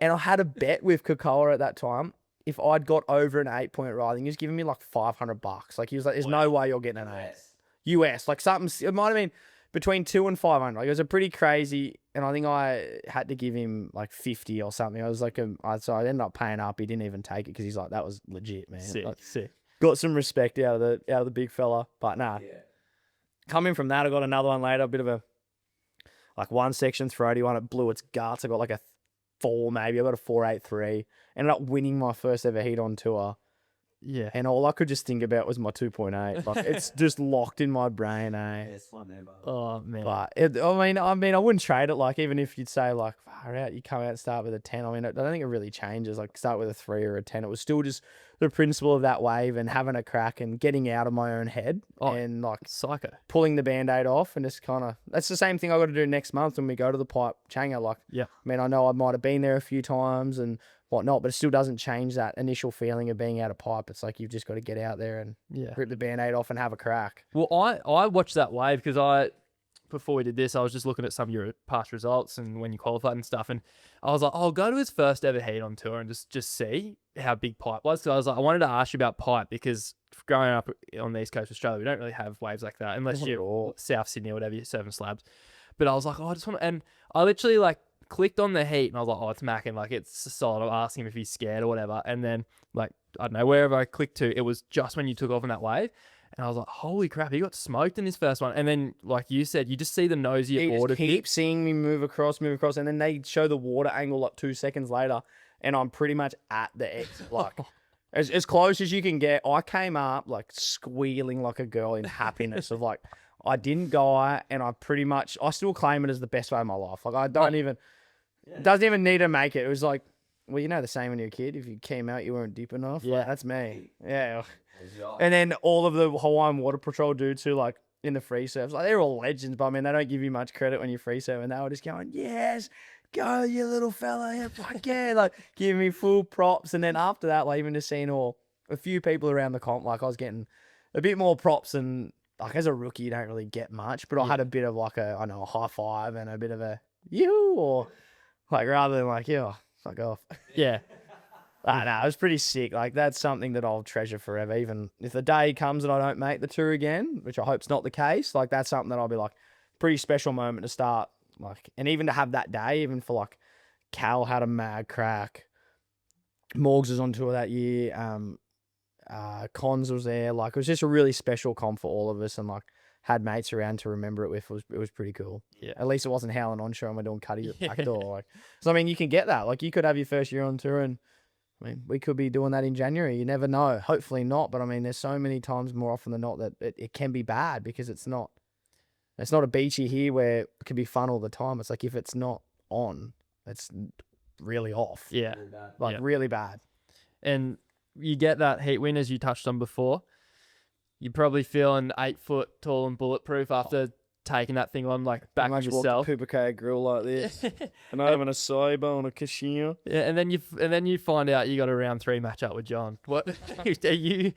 and I had a bet with Cocoa at that time. If I'd got over an 8-point riding, he was giving me like $500. Like, he was like, there's no way you're getting an 8. US. Like, something, it might have been between 2 and 500. Like, it was a pretty crazy, and I think I had to give him like 50 or something. I was like, so I ended up paying up. He didn't even take it because he's like, that was legit, man. Sick, like, sick. Got some respect out of the big fella, but nah. Yeah. Coming from that, I got another one later, a bit of a like one section throaty one. It blew its guts. I got like a 4 maybe. I got a 4.83. Ended up winning my first ever heat on tour. Yeah. And all I could just think about was my 2.8. Like, it's just locked in my brain, eh? It's fun there, but Oh, man. But I mean, I wouldn't trade it. Like, even if you'd say like, far out, you come out and start with a 10. I mean, I don't think it really changes. Like, start with a 3 or a 10. It was still just the principle of that wave and having a crack and getting out of my own head and like Psycho. pulling the Band-Aid off and just kind of. That's the same thing I got to do next month when we go to the pipe Changa. Like, Yeah. I mean, I know I might have been there a few times and whatnot, but it still doesn't change that initial feeling of being out of pipe. It's like you've just got to get out there and rip the Band-Aid off and have a crack. Well, I watched that wave because before we did this, I was just looking at some of your past results and when you qualified and stuff. And I was like, I'll go to his first ever heat on tour and just see how big pipe was. So I was like, I wanted to ask you about pipe because growing up on the east coast of Australia, we don't really have waves like that unless you're South Sydney or whatever, you're surfing slabs. But I was like, I just want to, and I literally like clicked on the heat and I was like, oh, it's macking. Like, it's solid. I'll ask him if he's scared or whatever. And then like, I don't know, wherever I clicked to, it was just when you took off on that wave. And I was like, holy crap, he got smoked in his first one. And then, like you said, you just see the nosy at water. Keep seeing me move across. And then they show the water angle like 2 seconds later. And I'm pretty much at the exit. Like, as close as you can get. I came up like squealing like a girl in happiness of like, I didn't die. And I still claim it as the best way of my life. Like, I don't even, doesn't even need to make it. It was like, well, you know the same when you're a kid. If you came out, you weren't deep enough. Yeah. Like, that's me. Yeah. And then all of the Hawaiian Water Patrol dudes who like in the free surfs, like they're all legends, but I mean, they don't give you much credit when you free surf. And they were just going, yes, go, you little fella. Yeah, fuck yeah. Like, giving me full props. And then after that, like, even just seeing a few people around the comp, like I was getting a bit more props and like as a rookie, you don't really get much, but I had a bit of like a high five and a bit of a you or like rather than like, yeah, fuck off. Yeah. No, it was pretty sick. Like, that's something that I'll treasure forever. Even if the day comes and I don't make the tour again, which I hope's not the case, like, that's something that I'll be like, pretty special moment to start. Like, and even to have that day, even for like, Cal had a mad crack. Morgs was on tour that year. Cons was there. Like, it was just a really special comp for all of us, and like, had mates around to remember it with. It was pretty cool. Yeah. At least it wasn't howling onshore and we're doing cutties at the back door. Like, so I mean, you can get that. Like, you could have your first year on tour and. I mean, we could be doing that in January. You never know. Hopefully not. But I mean, there's so many times more often than not that it can be bad because it's not a beachy here where it can be fun all the time. It's like if it's not on, it's really off. Yeah. Like really bad. And you get that heat win as you touched on before. You're probably feeling 8 foot tall and bulletproof after taking that thing on like back of yourself. Pooper grill like this, and having a Saibo and a cashier. Yeah, and then you find out you got a round 3 matchup with John. What are you?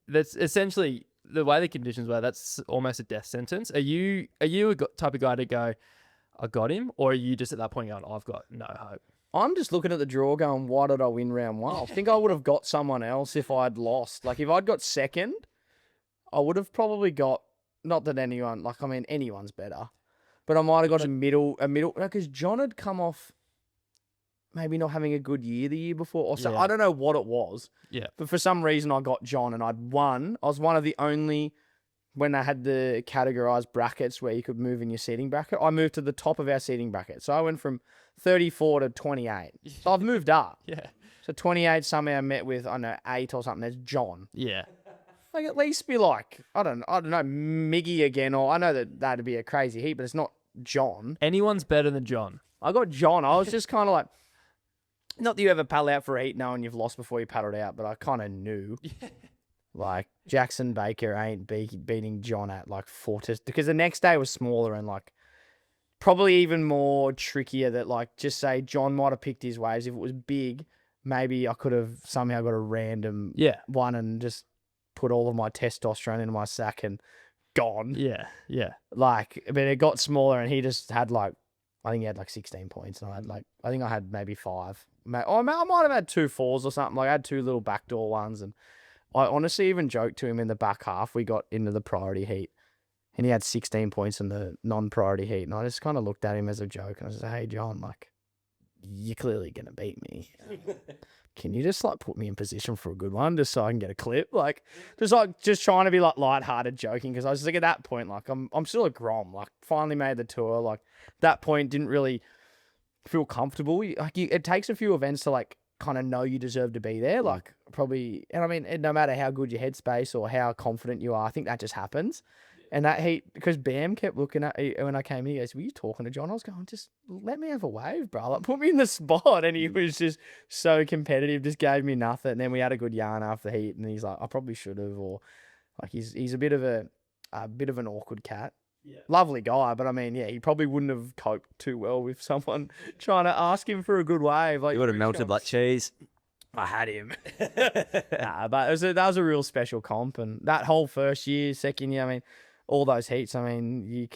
That's essentially the way the conditions were. That's almost a death sentence. Are you a type of guy to go, I got him, or are you just at that point going, I've got no hope? I'm just looking at the draw going, why did I win round 1? I think I would have got someone else if I'd lost. Like, if I'd got second, I would have probably got. Not that anyone, like, I mean, anyone's better. But I might have got a middle, because John had come off maybe not having a good year the year before. Or so, I don't know what it was. Yeah. But for some reason, I got John and I'd won. I was one of the only, when they had the categorized brackets where you could move in your seating bracket, I moved to the top of our seating bracket. So I went from 34 to 28. So I've moved up. Yeah. So 28 somehow met with, I don't know, 8 or something. There's John. Yeah. Like, at least be like, I don't know, Miggy again, or I know that that'd be a crazy heat, but it's not John. Anyone's better than John. I got John. I was just kind of like, not that you ever paddle out for a heat knowing you've lost before you paddled out, but I kind of knew. Like, Jackson Baker ain't beating John at like 4 because the next day was smaller and like probably even more trickier that, like, just say John might have picked his waves. If it was big, maybe I could have somehow got a random one and just put all of my testosterone into my sack and gone. Yeah. Like, but it got smaller and he just had like, I think he had like 16 points and I think I had maybe 5. I might have had 2 4s or something. Like I had 2 little backdoor ones, and I honestly even joked to him in the back half. We got into the priority heat and he had 16 points in the non-priority heat. And I just kind of looked at him as a joke and I said, hey, John, like, you're clearly going to beat me. Can you just like put me in position for a good one just so I can get a clip? Like, just trying to be like lighthearted joking, because I was like, at that point, like I'm still a grom. Like, finally made the tour. Like, that point didn't really feel comfortable. Like, it takes a few events to like kind of know you deserve to be there. Like, probably, and I mean, no matter how good your headspace or how confident you are, I think that just happens. And that heat, because Bam kept looking at when I came in, he goes, were you talking to John? I was going, just let me have a wave, bro. Like, put me in the spot. And he was just so competitive, just gave me nothing. And then we had a good yarn after the heat. And he's like, I probably should have. Or like, he's a bit of an awkward cat. Yeah. Lovely guy. But I mean, yeah, he probably wouldn't have coped too well with someone trying to ask him for a good wave. Like, You would have melted like cheese. I had him. But that was a real special comp. And that whole first year, second year, I mean, all those heats, I mean,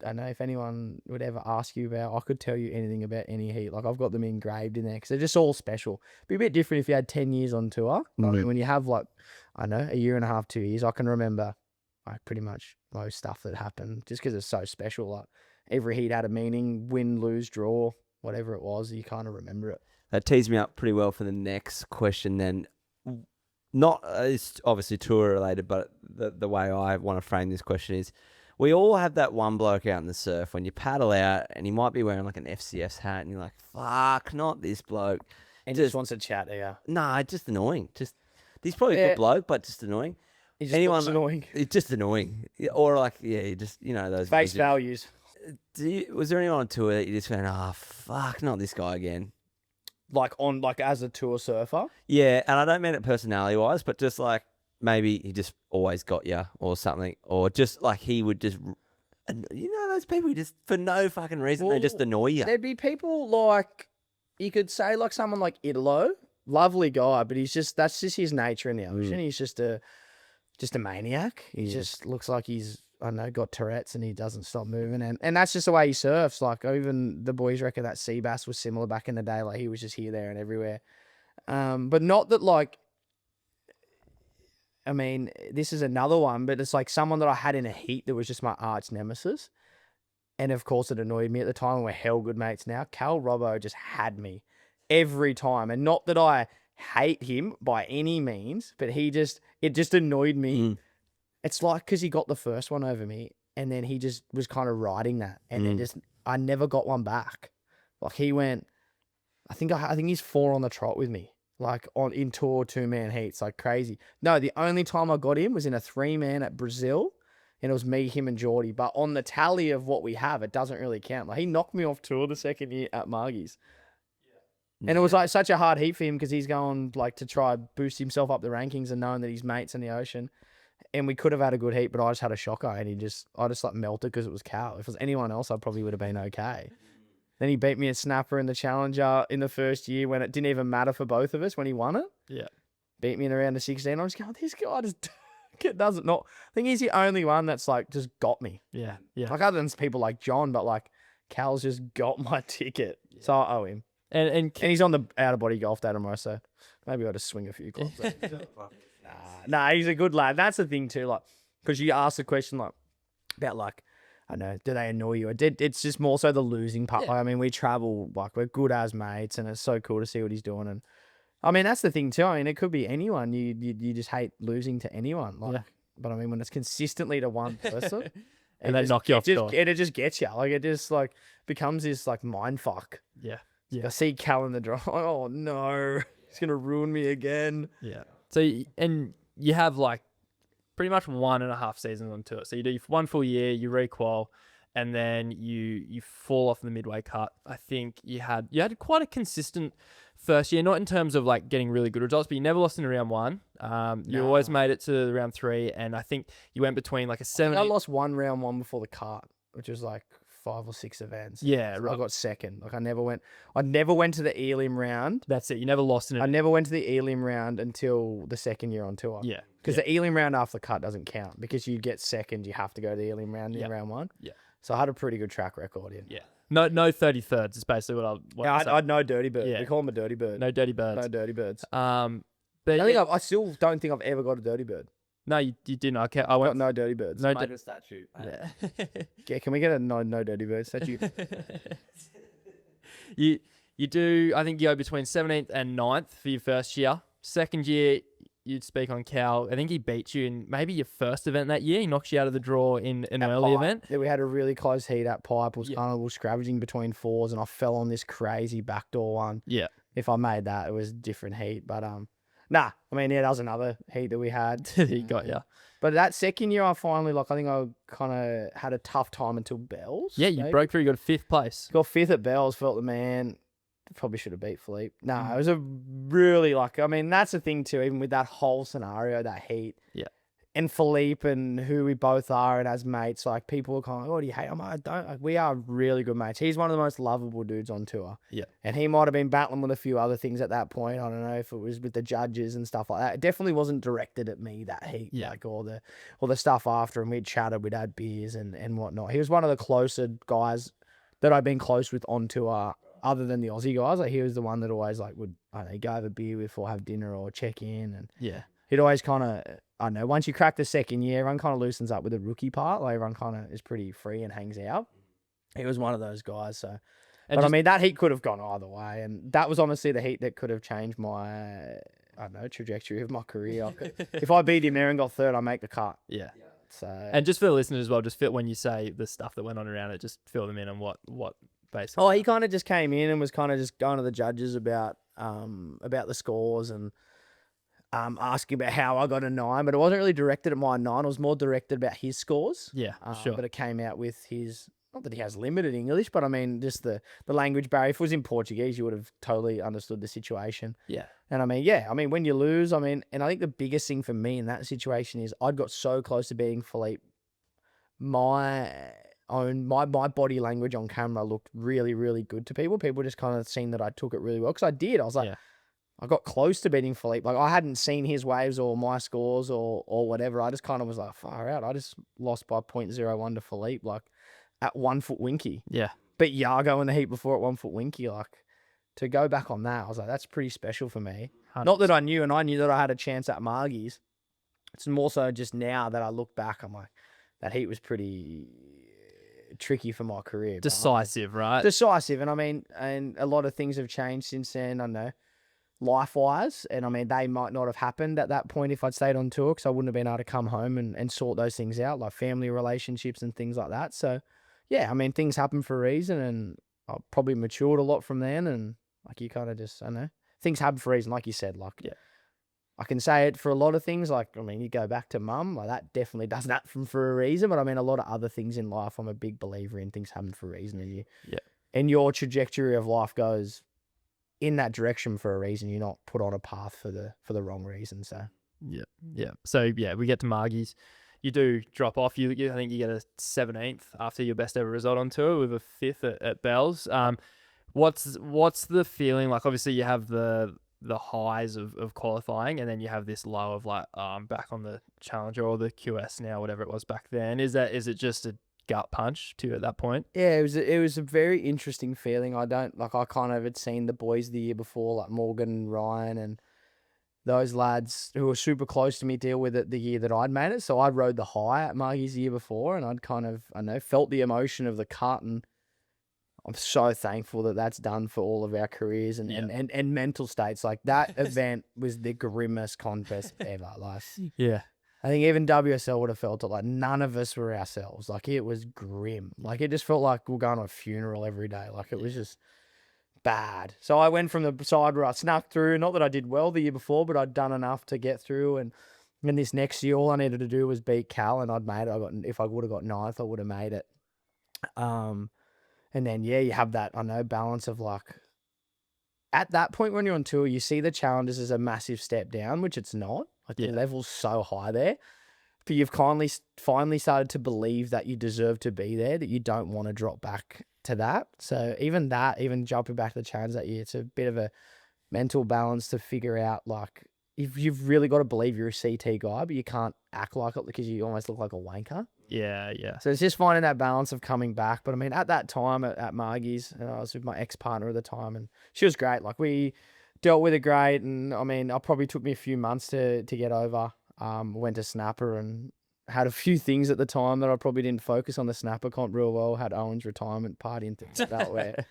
I know if anyone would ever ask you about, I could tell you anything about any heat. Like, I've got them engraved in there because they're just all special. Be a bit different if you had 10 years on tour. I mean, when you have like, I know, a year and a half, 2 years, I can remember like pretty much most stuff that happened just because it's so special. Like, every heat had a meaning, win, lose, draw, whatever it was, you kind of remember it. That tees me up pretty well for the next question then. Not it's obviously tour related, but the way I want to frame this question is, we all have that one bloke out in the surf when you paddle out and he might be wearing like an FCS hat and you're like, fuck, not this bloke. And just wants to chat, yeah. Nah, just annoying. He's probably a good bloke, but just annoying. He just looks annoying. It's just annoying. Or like, yeah, you just, those face values. Was there anyone on tour that you just went, fuck, not this guy again? Like as a tour surfer? Yeah, and I don't mean it personality wise, but just like maybe he just always got you or something, or just like he would just, those people who just for no fucking reason they just annoy you. There'd be people like, you could say like someone like Italo, lovely guy, but that's just his nature in the ocean. He's just a maniac. He just looks like he's, I don't know, got Tourette's and he doesn't stop moving. And that's just the way he surfs. Like, even the boys reckon that sea bass was similar back in the day. Like, he was just here, there and everywhere. But not that like, I mean, this is another one, but it's like someone that I had in a heat that was just my arch nemesis. And of course it annoyed me at the time, and we're hell good mates now. Cal Robbo just had me every time. And not that I hate him by any means, but it just annoyed me. It's like, because he got the first one over me and then he just was kind of riding that. And then I never got one back. Like, he went, I think he's 4 on the trot with me. Like, in tour 2-man heats, like crazy. No, the only time I got him was in a 3-man at Brazil. And it was me, him and Geordie. But on the tally of what we have, it doesn't really count. Like, he knocked me off tour the second year at Margie's. And it was like such a hard heat for him because he's going like to try boost himself up the rankings and knowing that his mates in the ocean. And we could have had a good heat, but I just had a shocker and I just like melted because it was Cal. If it was anyone else, I probably would have been okay. Then he beat me at Snapper in the Challenger in the first year when it didn't even matter for both of us when he won it. Yeah. Beat me in around the 16. I was going, this guy just doesn't not. I think he's the only one that's like just got me. Yeah. Yeah. Like, other than people like John, but like Cal's just got my ticket. Yeah. So I owe him. And he's on the out of body golf day tomorrow, so maybe I'll just swing a few clubs. Nah, he's a good lad. That's the thing too, like, because you asked the question like about like, I know, do they annoy you? It's just more so the losing part. Yeah. Like, I mean, we travel, like, we're good as mates, and it's so cool to see what he's doing. And I mean, that's the thing too. I mean, it could be anyone. You just hate losing to anyone. Like, but I mean, when it's consistently to one person, and they knock you off course. It just gets you. Like, it just like becomes this like mind fuck. Yeah. I see Cal in the draw. Oh no, he's gonna ruin me again. Yeah. So, and you have like pretty much 1.5 seasons on tour. So you do 1 full year, you re-qual, and then you fall off in the midway cut. I think you had quite a consistent first year, not in terms of like getting really good results, but you never lost in round 1. You always made it to round 3, and I think you went between like a 7. I lost one round 1 before the cut, which was like 5 or 6 events. Yeah, So right. I got second. Like I never went to the Elim round. That's it. You never lost in I it. never went to the Elim round until the second year on tour. Yeah. Because the Elim round after the cut doesn't count. Because you get second, you have to go to the Elim round in Yeah. round 1. Yeah. So I had a pretty good track record in. Yeah. No 33rds is basically what Yeah, I'd no dirty bird. Yeah. We call him a dirty bird. no dirty birds. No dirty birds. But I still don't think I've ever got a dirty bird. no, you didn't. I Got went no dirty birds. no. Made a statue. Yeah. Yeah, can we get a no dirty bird statue? You do. I think you go between 17th and 9th for your first year. Second year, you'd speak on Cal. I think he beat you in maybe your first event that year. He knocks you out of the draw in an early event. Yeah, we had a really close heat at Pipe. It was Yeah. kind of a little scravenging between 4s, and I fell on this crazy backdoor one. Yeah. If I made that, it was a different heat. But nah, I mean, yeah, that was another heat that we had. He got you. But that second year, I finally, I think I kind of had a tough time until Bells. Yeah, you maybe. broke through. You got 5th place. Got 5th at Bells, felt the man. Probably should have beat Philippe. No, it was a really that's the thing too, even with that whole scenario, that heat. Yeah. And Philippe and who we both are and as mates, like people are kind of like, oh, do you hate him? I don't. Like, we are really good mates. He's one of the most lovable dudes on tour. Yeah. And he might have been battling with a few other things at that point. I don't know if it was with the judges and stuff like that. It definitely wasn't directed at me, that heat. Yeah. Like all the stuff after, and we'd chatted, we'd had beers and whatnot. He was one of the closer guys that I've been close with on tour, other than the Aussie guys. Like he was the one that always would, I don't know, go have a beer with or have dinner or check in, and Yeah. he'd always kind of, I don't know, once you crack the second year, everyone kind of loosens up with the rookie part. Like everyone kind of is pretty free and hangs out. He was one of those guys. So, And but just- I mean, that heat could have gone either way, and that was honestly the heat that could have changed my, I don't know, trajectory of my career. If I beat him there and got third, I make the cut. Yeah. So, And just for the listeners as well, just fit when you say the stuff that went on around it, just fill them in on what basically. oh, he kind of just came in and was kind of just going to the judges about the scores and asking about how I got a 9, but it wasn't really directed at my 9. It was more directed about his scores. Yeah, sure. But it came out with his, not that he has limited English, but I mean, just the language barrier. If it was in Portuguese, you would have totally understood the situation. Yeah. And I mean, when you lose, and I think the biggest thing for me in that situation is I'd got so close to beating Philippe. My body language on camera looked really, really good to people. People just kind of seen that I took it really well, because I did. I was like, Yeah. I got close to beating Philippe. Like I hadn't seen his waves or my scores or whatever. I just kind of was like, far out. I just lost by 0.01 to Philippe, like at 1 foot winky. Yeah. Beat Jacko in the heat before at 1 foot winky. Like to go back on that, I was like, that's pretty special for me. 100%. Not that I knew, and I knew that I had a chance at Margie's. It's more so just now that I look back, I'm like, that heat was pretty tricky for my career. Decisive, right? Decisive. And I mean, and a lot of things have changed since then, I don't know, life-wise. And I mean, they might not have happened at that point if I'd stayed on tour, because I wouldn't have been able to come home and sort those things out, like family relationships and things like that. So, yeah, I mean, things happen for a reason, and I probably matured a lot from then. And like, you kind of just, I don't know, things happen for a reason, like you said. Like, Yeah. I can say it for a lot of things. Like, I mean, you go back to mum, like that definitely doesn't happen for a reason. But I mean, a lot of other things in life, I'm a big believer in things happen for a reason. And and your trajectory of life goes in that direction for a reason. You're not put on a path for the wrong reason. So Yeah. So yeah, we get to Margie's. You do drop off. I think you get a 17th after your best ever result on tour with a 5th at Bells. What's the feeling like? Obviously, you have the highs of qualifying, and then you have this low of like, I'm back on the Challenger or the QS now, whatever it was back then. Is it just a gut punch to you at that point? yeah, it was a very interesting feeling. I kind of had seen the boys the year before, like Morgan and Ryan and those lads who were super close to me deal with it the year that I'd made it. So I'd rode the high at Margie's the year before, and I'd kind of, I know, felt the emotion of the cut, and I'm so thankful that that's done for all of our careers and mental states. Like that event was the grimmest contest ever. Like, Yeah. I think even WSL would have felt it. Like none of us were ourselves. Like it was grim. Like it just felt like we're going to a funeral every day. Like it was just bad. So I went from the side where I snuck through. Not that I did well the year before, but I'd done enough to get through. And then this next year, all I needed to do was beat Cal, and I'd made it. If I would have got 9th, I would have made it. And then, yeah, you have that, I know, balance of like, at that point when you're on tour, you see the challenges as a massive step down, which it's not. Like the level's so high there. but you've finally started to believe that you deserve to be there, that you don't want to drop back to that. So even jumping back to the challenge that year, it's a bit of a mental balance to figure out, like, if you've really got to believe you're a CT guy, but you can't act like it because you almost look like a wanker. Yeah, yeah. So it's just finding that balance of coming back. But I mean, at that time at Margie's, and I was with my ex-partner at the time, and she was great. Like, we dealt with it great. And I mean, it probably took me a few months to get over. Went to Snapper and had a few things at the time that I probably didn't focus on the Snapper comp real well. Had Owen's retirement party and things like that, where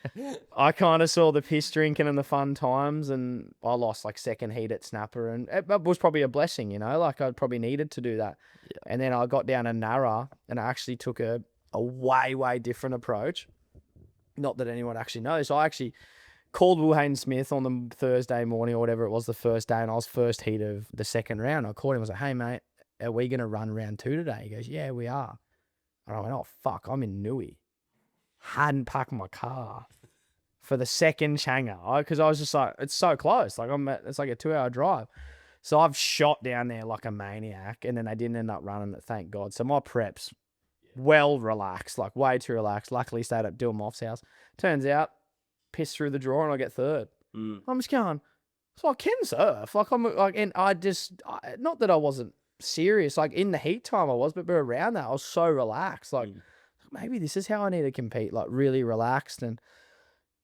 I kind of saw the piss drinking and the fun times, and I lost like second heat at Snapper, and it was probably a blessing, you know, like I probably needed to do that. Yeah. And then I got down to Narra, and I actually took a way different approach. Not that anyone actually knows. So I actually called Will Hayden Smith on the Thursday morning or whatever it was, the first day, and I was first heat of the second round. I called him. I was like, "Hey mate, are we going to run round 2 today?" He goes, "Yeah, we are." And I went, "Oh, fuck, I'm in Nui." Hadn't packed my car for the second Chang'an because I was just like, it's so close. Like, it's like a 2-hour drive. So I've shot down there like a maniac, and then they didn't end up running it, thank God. So my preps, well relaxed, like way too relaxed. Luckily stayed up doing Moff's house. Turns out, pissed through the draw and I get third. I'm just going, so I can surf. Like, I'm like, and not that I wasn't serious, like in the heat time I was, but around that I was so relaxed, like maybe this is how I need to compete, like really relaxed. And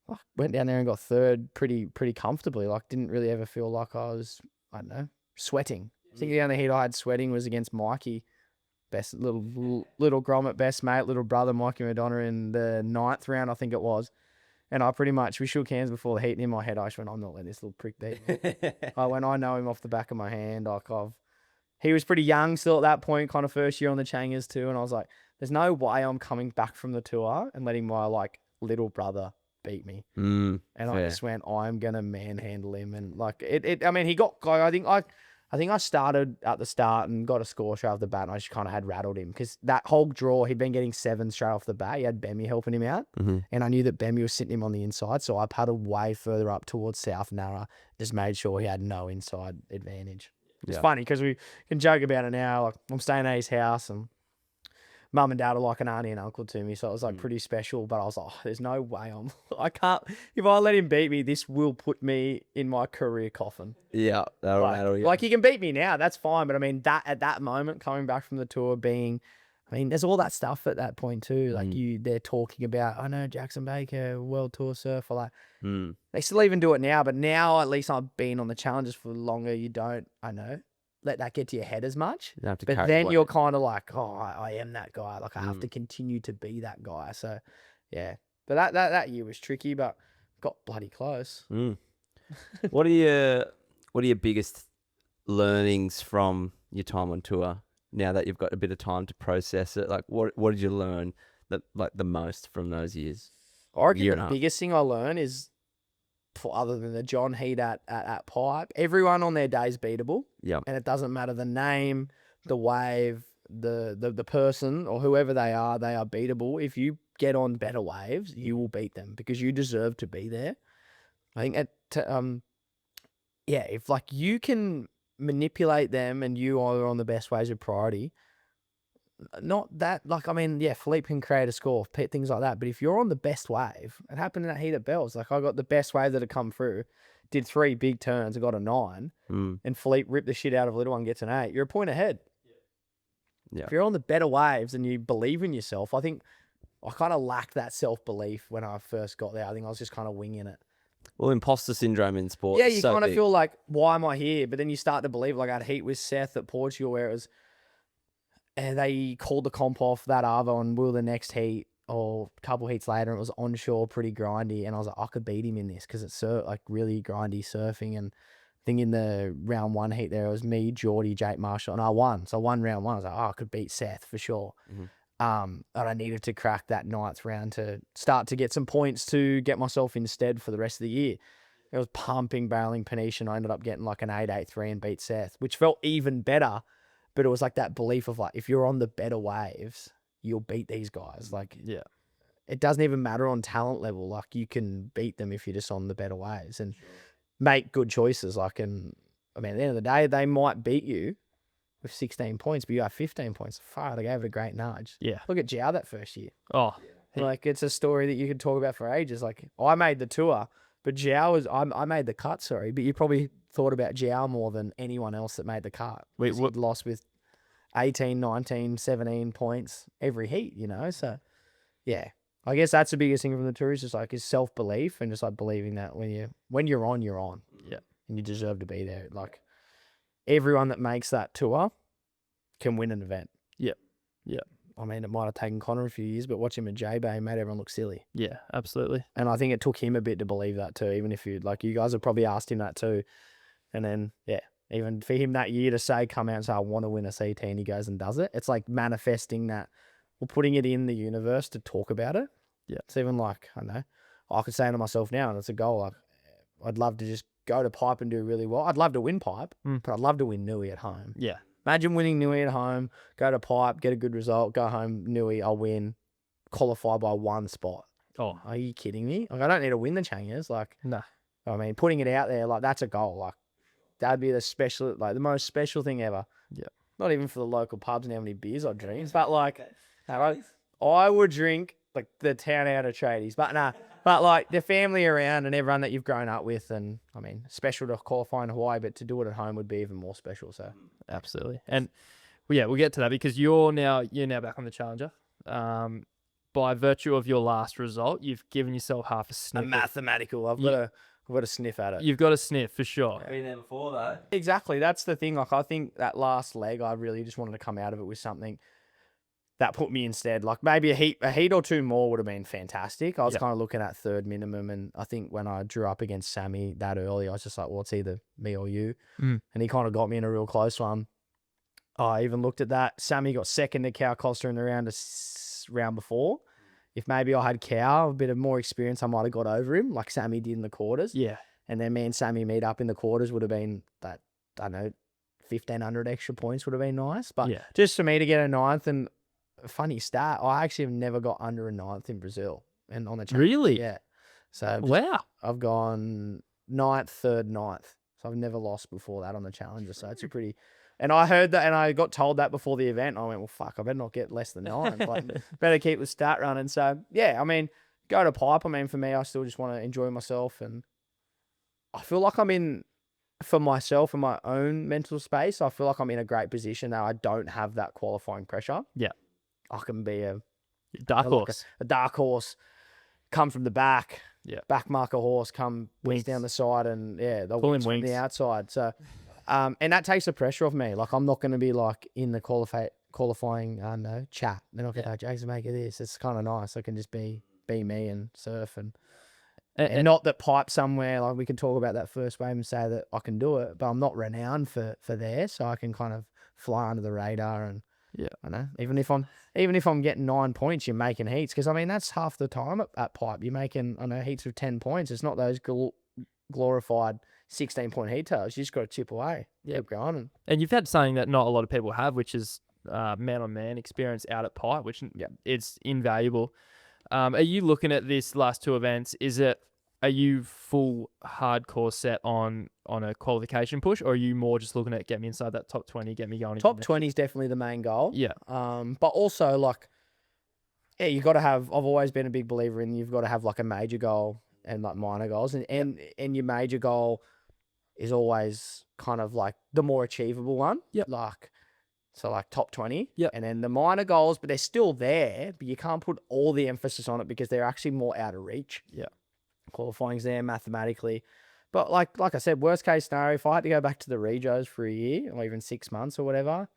I went down there and got third pretty comfortably. Like, didn't really ever feel like I was, I don't know, sweating. I think the only heat I had sweating was against Mikey, best little grom at best mate, little brother Mikey Madonna, in the 9th round I think it was. And we shook hands before the heat, and in my head I just went, I'm not letting this little prick beat me. I know him off the back of my hand. Like, he was pretty young still at that point, kind of first year on the Changers too. And I was like, there's no way I'm coming back from the tour and letting my like little brother beat me. And fair. I just went, I'm going to manhandle him. And like I mean, he got, I think I started at the start and got a score straight off the bat, and I just kind of had rattled him because that whole draw, he'd been getting 7 straight off the bat. He had Bemmy helping him out. And I knew that Bemmy was sitting him on the inside. So I paddled way further up towards South Narra, just made sure he had no inside advantage. It's funny because we can joke about it now. Like, I'm staying at his house, and mum and dad are like an auntie and uncle to me. So it was like pretty special, but I was like, oh, there's no way I can't, if I let him beat me, this will put me in my career coffin. Yeah, that'll rattle you. Like, he can beat me now, that's fine. But I mean, that at that moment, coming back from the tour, there's all that stuff at that point too. Like, they're talking about, I know Jackson Baker, World Tour surfer. Like, they still even do it now, but now at least I've been on the challenges for longer. You don't, let that get to your head as much. You have to but then you're kind of like, oh, I am that guy. Like, I have to continue to be that guy. So, yeah. But that year was tricky, but got bloody close. What are your biggest learnings from your time on tour? Now that you've got a bit of time to process it, like what did you learn the most from those years? I reckon the biggest thing I learned is, other than the John Heat at Pipe, everyone on their day is beatable. Yeah. And it doesn't matter the name, the wave, the person, or whoever they are beatable. If you get on better waves, you will beat them because you deserve to be there. I think if like you can manipulate them and you are on the best waves of priority, not that, like, I mean, yeah, Philippe can create a score, things like that. But if you're on the best wave, it happened in that heat at Bells. Like, I got the best wave that had come through, did 3 big turns, and got a 9. And Philippe ripped the shit out of a little one, gets an 8. You're a point ahead. Yeah. If you're on the better waves and you believe in yourself, I think I kind of lacked that self-belief when I first got there. I think I was just kind of winging it. Well, imposter syndrome in sport. Yeah, you kind of feel like, why am I here? But then you start to believe, like I had heat with Seth at Portugal where it was, and they called the comp off that Arvo and we were the next heat or a couple heats later, and it was onshore, pretty grindy. And I was like, I could beat him in this because it's like really grindy surfing. And I think in the round 1 heat there, it was me, Geordie, Jake Marshall, and I won. So I won round 1. I was like, oh, I could beat Seth for sure. And I needed to crack that 9th round to start to get some points to get myself instead for the rest of the year. It was pumping, barreling Phoenician. I ended up getting like an 8.83 and beat Seth, which felt even better. But it was like that belief of like, if you're on the better waves, you'll beat these guys. Like, yeah, it doesn't even matter on talent level. Like, you can beat them if you're just on the better waves and make good choices. Like, and I mean, at the end of the day, they might beat you, with 16 points, but you have 15 points. Fuck, I gave it a great nudge. Yeah. Look at Jao that first year. Oh, Like, it's a story that you could talk about for ages. Like, I made the tour, but Jao was, I made the cut, sorry, but you probably thought about Jao more than anyone else that made the cut. Wait, 'Cause what? he'd lost with 18, 19, 17 points every heat, So, yeah. I guess that's the biggest thing from the tour is just like his self-belief and just like believing that when you're on, you're on. Yeah. And you deserve to be there. Like, everyone that makes that tour can win an event. Yep. Yep. I mean, it might have taken Connor a few years, but watching him at J-Bay made everyone look silly. Yeah, absolutely. And I think it took him a bit to believe that too, even if you guys have probably asked him that too. And then, yeah, even for him that year to say, come out and say, I want to win a CT, and he goes and does it. It's like manifesting that, or putting it in the universe to talk about it. Yeah. It's even like, I don't know, I could say to myself now, and it's a goal, like, I'd love to just go to pipe and do really well. I'd love to win pipe, but I'd love to win Nui at home. Yeah. Imagine winning Nui at home, go to pipe, get a good result, go home, Nui, I'll win, qualify by 1 spot. Oh, Are you kidding me? Like, I don't need to win the Changers. Like, nah. I mean, putting it out there, like, that's a goal. Like, that'd be the most special thing ever. Yeah. Not even for the local pubs and how many beers I drink, but like, I would drink like the town out of tradies, but nah. But like the family around and everyone that you've grown up with, and I mean, special to qualify in Hawaii, but to do it at home would be even more special. So Absolutely. And well, yeah, we'll get to that because you're now back on the Challenger. By virtue of your last result, you've given yourself half a sniff. a mathematical. I've got a sniff at it. You've got a sniff for sure. Been there before though. Exactly. That's the thing. Like, I think that last leg, I really just wanted to come out of it with something that put me instead. Like, maybe a heat or two more would have been fantastic. I was kind of looking at third minimum, and I think when I drew up against Sammy that early, I was just like, well, it's either me or you. And he kind of got me in a real close one. I even looked at that. Sammy got second to Cow Costa in the round before. If maybe I had Cow, a bit of more experience, I might have got over him like Sammy did in the quarters. Yeah. And then me and Sammy meet up in the quarters would have been that, I don't know, 1,500 extra points would have been nice. But Yeah. just for me to get a 9th, and a funny stat, I actually have never got under a 9th in Brazil and on the challenge. Really? Yeah. So Wow. I've gone 9th, 3rd, 9th. So I've never lost before that on the Challenger. So it's a pretty... And I heard that, and I got told that before the event. I went, well, fuck, I better not get less than 9. Like, better keep the stat running. So, yeah, I mean, go to pipe. I mean, for me, I still just want to enjoy myself. And I feel like I'm in, for myself and my own mental space, I feel like I'm in a great position that I don't have that qualifying pressure. Yeah. I can be a Dark horse. a dark horse, come from the back, back mark a horse, come Wings. down the side, and they'll Pull in wings from wings. the outside. So, and that takes the pressure off me. Like, I'm not going to be like in the qualifying, chat. They're not going to go, Jackson, make it this. It's kind of nice. I can just be me and surf and not that pipe somewhere. Like, we can talk about that first wave and say that I can do it, but I'm not renowned for there, so I can kind of fly under the radar. And I know even if I'm getting 9 points, you're making heats, because I mean that's half the time at pipe. You're making heats of 10 points. It's not those glorified 16-point heat tails. You just got to chip away, keep going. And you've had something that not a lot of people have, which is man-on-man experience out at pipe, which it's invaluable. Are you looking at this last 2 events? Are you full hardcore set on a qualification push, or are you more just looking at get me inside that top 20, get me going? Top 20 is definitely the main goal. Yeah. But also, like, you got to have. I've always been a big believer in you've got to have like a major goal and like minor goals, and your major goal is always kind of like the more achievable one. Yep. Like top 20. Yep. And then the minor goals, but they're still there, but you can't put all the emphasis on it because they're actually more out of reach. Yeah. Qualifying's there mathematically. But like I said, worst case scenario, if I had to go back to the Regos for a year or even 6 months or whatever,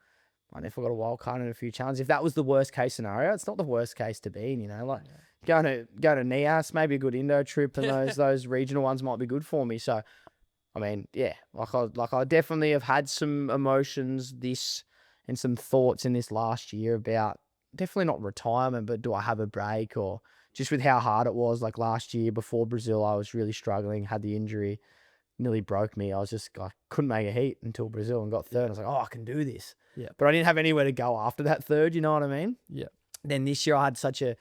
and if I got a wild card and a few challenges, if that was the worst case scenario, it's not the worst case to be in, go to NIAS, maybe a good Indo trip, and those regional ones might be good for me. So, I mean, I definitely have had some emotions and some thoughts in this last year about definitely not retirement, but do I have a break, or just with how hard it was. Like last year before Brazil, I was really struggling, had the injury, nearly broke me. I couldn't make a heat until Brazil and got third. I was like, I can do this. Yeah. But I didn't have anywhere to go after that third, you know what I mean? Yeah. Then this year I had such a,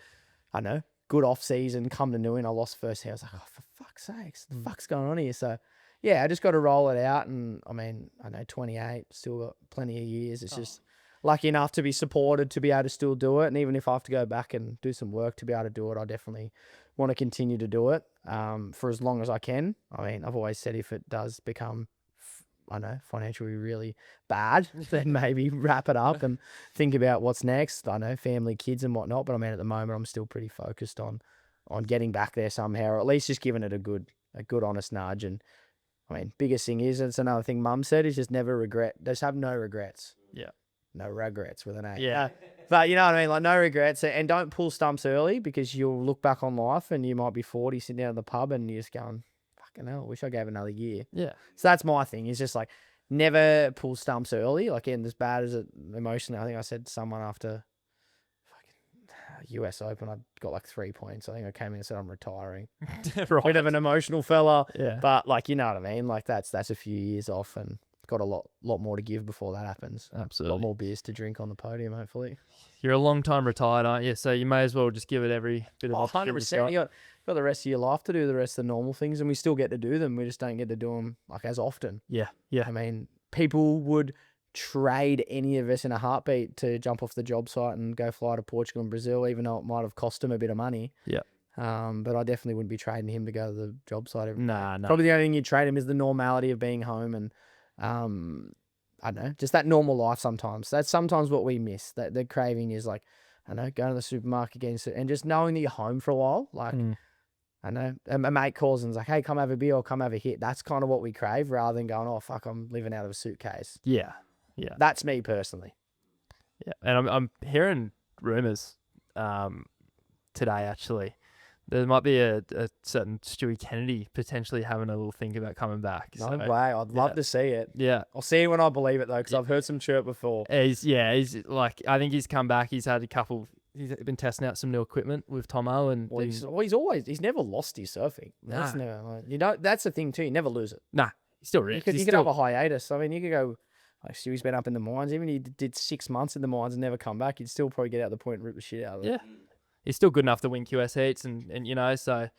good off season, come to Nui, and I lost first heat. I was like, for fuck's sakes, what the fuck's going on here? So, I just got to roll it out. And I mean, I know 28, still got plenty of years. It's just lucky enough to be supported to be able to still do it. And even if I have to go back and do some work to be able to do it, I definitely want to continue to do it for as long as I can. I mean, I've always said if it does become, I know, financially really bad, then maybe wrap it up and think about what's next. I know, family, kids and whatnot. But I mean, at the moment, I'm still pretty focused on getting back there somehow, or at least just giving it a good honest nudge. And I mean, biggest thing is, it's another thing Mum said, is just never regret. Just have no regrets. Yeah. No regrets with an A. Yeah. But you know what I mean? Like, no regrets. And don't pull stumps early, because you'll look back on life and you might be 40 sitting down at the pub and you're just going, fucking hell, I wish I gave another year. Yeah. So that's my thing. It's just like, never pull stumps early. Like, and as bad as it emotionally, I think I said to someone after US Open, I got like 3 points. I think I came in and said I'm retiring. Right. Bit of an emotional fella. Yeah. But like, you know what I mean? Like, that's a few years off, and got a lot more to give before that happens. A lot Absolutely. more beers to drink on the podium, hopefully. You're a long time retired, aren't you? So you may as well just give it every bit of opportunity. 100%. You got the rest of your life to do the rest of the normal things, and we still get to do them. We just don't get to do them like as often. Yeah. Yeah. I mean, people would trade any of us in a heartbeat to jump off the job site and go fly to Portugal and Brazil, even though it might have cost them a bit of money. Yeah. But I definitely wouldn't be trading him to go to the job site every day. Nah. Probably the only thing you'd trade him is the normality of being home, and I don't know, just that normal life sometimes. That's sometimes what we miss. That the craving is like, I know, going to the supermarket again, and just knowing that you're home for a while. Like, I know, a mate calls and is like, hey, come have a beer or come have a hit. That's kind of what we crave, rather than going, oh, fuck, I'm living out of a suitcase. Yeah. Yeah. That's me personally. Yeah. And I'm hearing rumours today, actually. There might be a certain Stewie Kennedy potentially having a little think about coming back. No So, way. I'd love to see it. yeah. I'll see it when I believe it, though, because I've heard some chirp before. He's like, I think he's come back. He's had a couple. He's been testing out some new equipment with Tomo, and Well, he's never lost his surfing. That's Nah. never, you know, that's the thing too. You never lose it. nah, he's still ripped. You could have a hiatus. I mean, you could go, like, Stewie's been up in the mines. Even if he did 6 months in the mines and never come back, he'd still probably get out the point and rip the shit out of it. Yeah. He's still good enough to win QS heats, and you know, so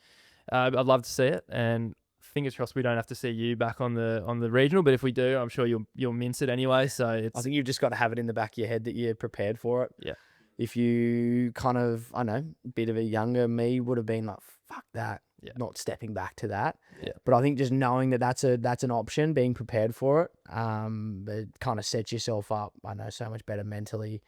I'd love to see it. And fingers crossed we don't have to see you back on the regional, but if we do, I'm sure you'll mince it anyway. So it's, I think you've just got to have it in the back of your head that you're prepared for it. Yeah. If you kind of, I know, a bit of a younger me would have been like, fuck that, not stepping back to that. Yeah. But I think just knowing that that's an option, being prepared for it, it kind of sets yourself up, I know, so much better mentally.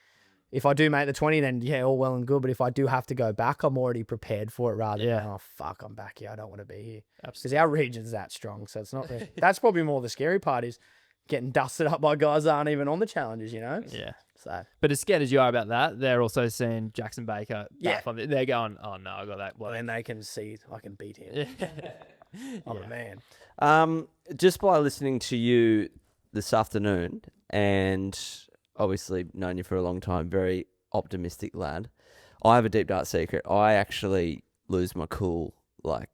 If I do make the 20, then yeah, all well and good. But if I do have to go back, I'm already prepared for it, rather than, oh, fuck, I'm back here. I don't want to be here. Because our region's that strong. So it's not, that's probably more the scary part, is getting dusted up by guys that aren't even on the challenges, you know? yeah. So, But as scared as you are about that, they're also seeing Jackson Baker. Yeah. They're going, oh no, I got that. well, then they can see I can beat him. I'm a man. Just by listening to you this afternoon, and obviously known you for a long time, very optimistic lad. I have a deep dark secret. I actually lose my cool like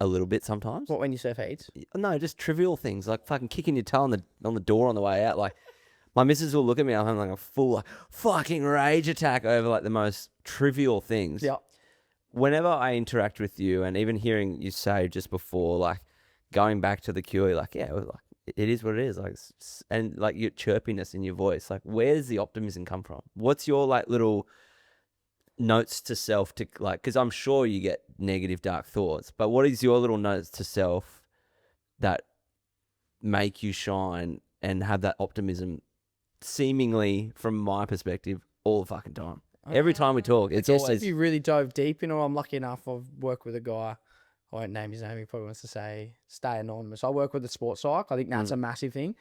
a little bit sometimes. What, when you surf heats? No, just trivial things like fucking kicking your toe on the door on the way out. Like, my missus will look at me, I'm having like a full like, fucking rage attack over like the most trivial things. Yeah. Whenever I interact with you, and even hearing you say just before, like going back to the QE, like, yeah, like, it is what it is. Like, and like your chirpiness in your voice, like, where does the optimism come from? What's your like little notes to self to like, because I'm sure you get negative, dark thoughts, but what is your little notes to self that make you shine and have that optimism, seemingly from my perspective, all the fucking time? Every time we talk, it's always. If you really dove deep in, or I'm lucky enough, I've worked with a guy, I won't name his name, he probably wants to stay anonymous. I work with the sports psych. I think that's a massive thing.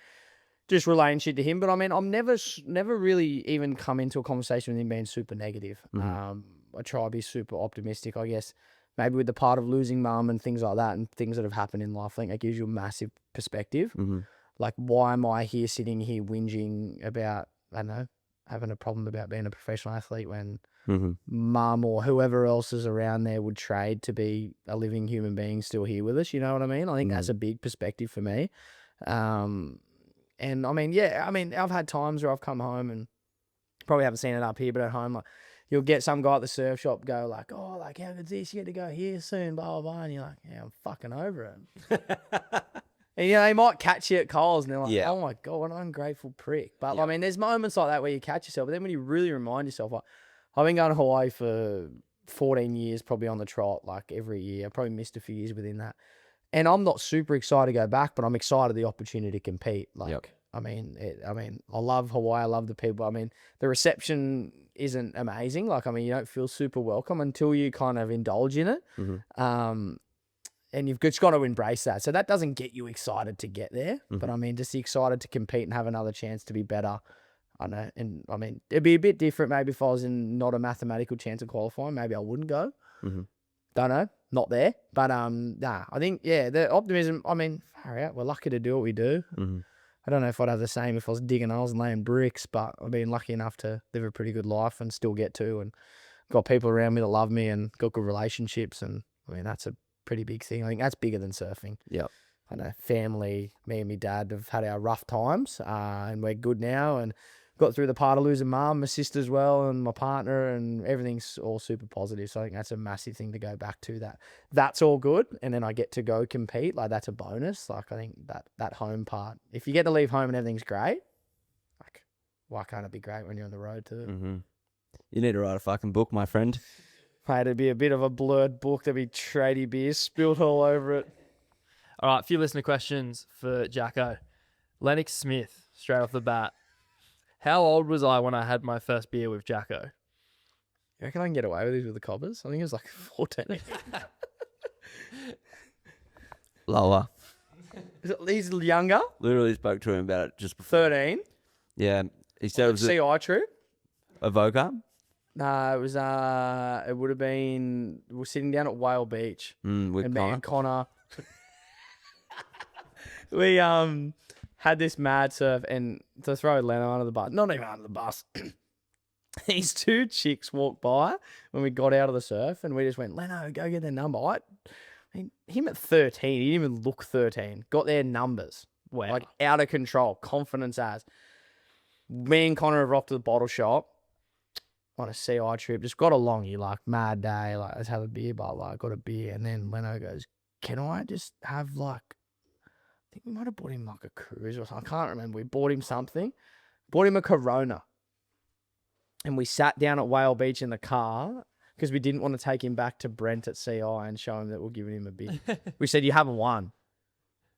Just relaying shit to him. But I mean, I've never really even come into a conversation with him being super negative. I try to be super optimistic, I guess. Maybe with the part of losing mum and things like that, and things that have happened in life, I think that gives you a massive perspective. Like, why am I sitting here whinging about, I don't know, having a problem about being a professional athlete when mum or whoever else is around there would trade to be a living human being still here with us? You know what I mean? I think that's a big perspective for me. And I mean, yeah, I mean, I've had times where I've come home, and probably haven't seen it up here, but at home, like, you'll get some guy at the surf shop go like, oh, like, how good's this? You get to go here soon, blah, blah, blah. And you're like, yeah, I'm fucking over it. And, they might catch you at Coles and they're like, Yeah. oh, my God, what an ungrateful prick. But, Yeah. I mean, there's moments like that where you catch yourself. But then when you really remind yourself, like, I've been going to Hawaii for 14 years, probably on the trot, like every year. I probably missed a few years within that. And I'm not super excited to go back, but I'm excited the opportunity to compete. Like, Yep. I mean, I love Hawaii. I love the people. I mean, the reception isn't amazing. Like, I mean, you don't feel super welcome until you kind of indulge in it. Mm-hmm. And you've just got to embrace that. So that doesn't get you excited to get there. Mm-hmm. But I mean, just excited to compete and have another chance to be better. I know. And I mean, it'd be a bit different maybe if I was in not a mathematical chance of qualifying. Maybe I wouldn't go. Mm-hmm. Don't know. Not there. But nah, I think, the optimism, I mean, far out. We're lucky to do what we do. Mm-hmm. I don't know if I'd have the same if I was digging holes and laying bricks, but I've been lucky enough to live a pretty good life and still get to, and got people around me that love me and got good relationships. And I mean, that's a pretty big thing. I think that's bigger than surfing. Yep. I know family, me and my dad have had our rough times, and we're good now and got through the part of losing mum, my sister as well, and my partner, and everything's all super positive. So I think that's a massive thing to go back to. That's all good, and then I get to go compete. Like, that's a bonus. Like, I think that home part, if you get to leave home and everything's great, like, why can't it be great when you're on the road too? Mm-hmm. You need to write a fucking book, my friend. Mate, it'd be a bit of a blurred book. There'd be tradie beers spilt all over it. All right, a few listener questions for Jacko. Lennox Smith, straight off the bat. How old was I when I had my first beer with Jacko? You reckon I can get away with these with the coppers? I think it was like 14. Lower. He's younger, Literally spoke to him about it just before. 13. Yeah. He said it was CI trip. a Voca. No, it was it would have been, we were sitting down at Whale Beach. With And me Connor. and Connor. We had this mad surf, and to throw Leno under the bus, not even under the bus. These two chicks walked by when we got out of the surf, and we just went, Leno, go get their number. I mean, him at 13, he didn't even look 13. Got their numbers. Wow. Like, out of control. Confidence as. Me and Connor have off to the bottle shop on a CI trip. Just got along. You like, mad day. Like, let's have a beer, but like, got a beer. And then Leno goes, can I just have like, I think we might have bought him like a cruise or something. I can't remember. We bought him something. Bought him a Corona. And we sat down at Whale Beach in the car because we didn't want to take him back to Brent at CI and show him that we're giving him a beer. We said, you haven't won.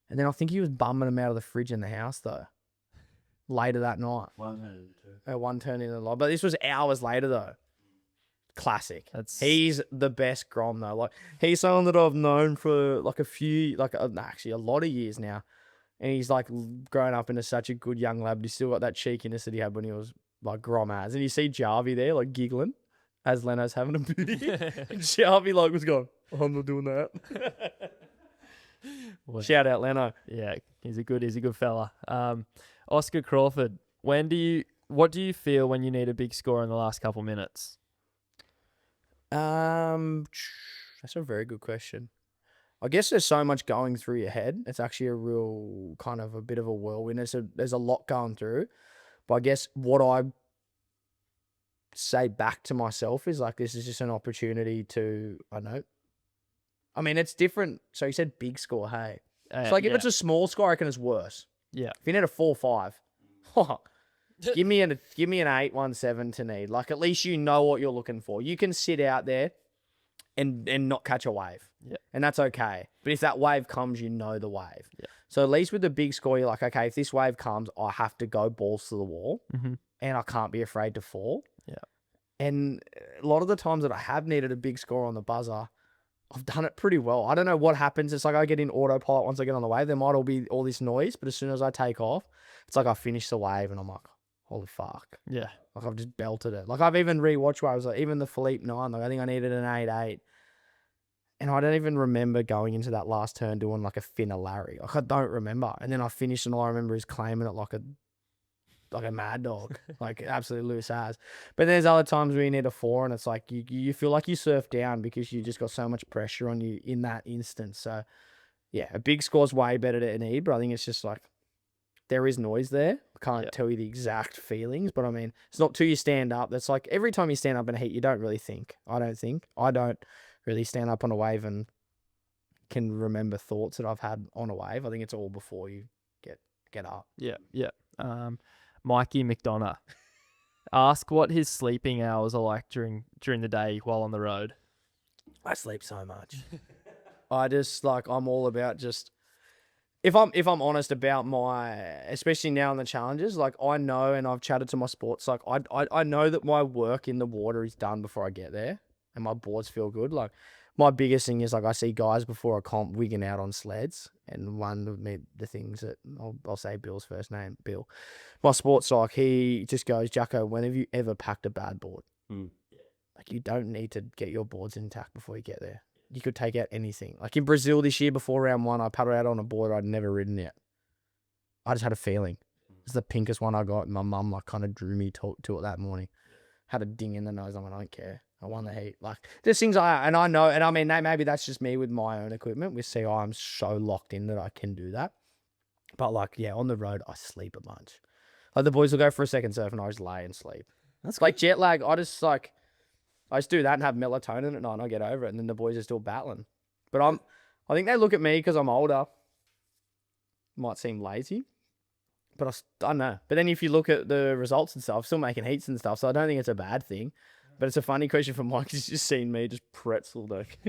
And then I think he was bumming him out of the fridge in the house though. Later that night. One turned into the lot. But this was hours later though. Classic. He's the best Grom though. Like, he's someone that I've known for like actually a lot of years now. And he's like grown up into such a good young lad. But he's still got that cheekiness that he had when he was like Grom as. And you see Jarvie there like giggling as Leno's having a booty. And Jarvie like was going, I'm not doing that. Shout out Leno. Yeah, he's a good fella. Oscar Crawford, what do you feel when you need a big score in the last couple minutes? That's a very good question. I guess there's so much going through your head. It's actually a real kind of a bit of a whirlwind. There's a lot going through. But I guess what I say back to myself is like, this is just an opportunity to, I don't know. I mean, it's different. So you said big score, hey. It's like if it's a small score, I reckon it's worse. Yeah. If you need a 4-5, give me an 8-1-7 to need. Like, at least you know what you're looking for. You can sit out there and not catch a wave. Yeah. And that's okay. But if that wave comes, you know the wave. Yeah. So at least with the big score, you're like, okay, if this wave comes, I have to go balls to the wall. Mm-hmm. And I can't be afraid to fall. Yeah. And a lot of the times that I have needed a big score on the buzzer, I've done it pretty well. I don't know what happens. It's like I get in autopilot once I get on the wave. There might all be all this noise, but as soon as I take off, it's like I finish the wave and I'm like, holy fuck. Yeah. Like, I've just belted it. Like, I've even rewatched waves, like even the Philippe 9, like I think I needed an 8-8. And I don't even remember going into that last turn doing like a Finna Larry. Like, I don't remember. And then I finished and all I remember is claiming it like a mad dog, like absolutely loose ass. But there's other times where you need a 4 and it's like you feel like you surf down because you just got so much pressure on you in that instance. So yeah, a big score's way better to need, but I think it's just like there is noise there. I can't tell you the exact feelings, but I mean, it's not till you stand up. That's like every time you stand up in a heat, you don't really think. I don't really stand up on a wave and can remember thoughts that I've had on a wave. I think it's all before you get up. Yeah. Mikey McDonough. Ask what his sleeping hours are like during the day while on the road. I sleep so much. I just like I'm all about just if I'm honest about my, especially now in the challenges, like I know, and I've chatted to my sports, like I know that my work in the water is done before I get there, and my boards feel good. Like my biggest thing is like I see guys before a comp wigging out on sleds, and one of the things that I'll say Bill's first name, Bill, my sports psych, he just goes, Jacko, when have you ever packed a bad board? Like you don't need to get your boards intact before you get there. You could take out anything. Like in Brazil this year, before round 1, I paddled out on a board I'd never ridden yet. I just had a feeling. It's the pinkest one I got. And my mum like kind of drew me to it that morning. Had a ding in the nose. I don't care. I won the heat. Like there's things and I know, and I mean, maybe that's just me with my own equipment. With CI, I'm so locked in that I can do that. But like, yeah, on the road, I sleep a bunch. Like the boys will go for a second surf and I just lay and sleep. That's like jet lag. I just do that and have melatonin at night and I get over it, and then the boys are still battling. But I think they look at me because I'm older. Might seem lazy, but I don't know. But then if you look at the results and stuff, I'm still making heats and stuff, so I don't think it's a bad thing. But it's a funny question from Mike. He's just seen me just pretzel, like.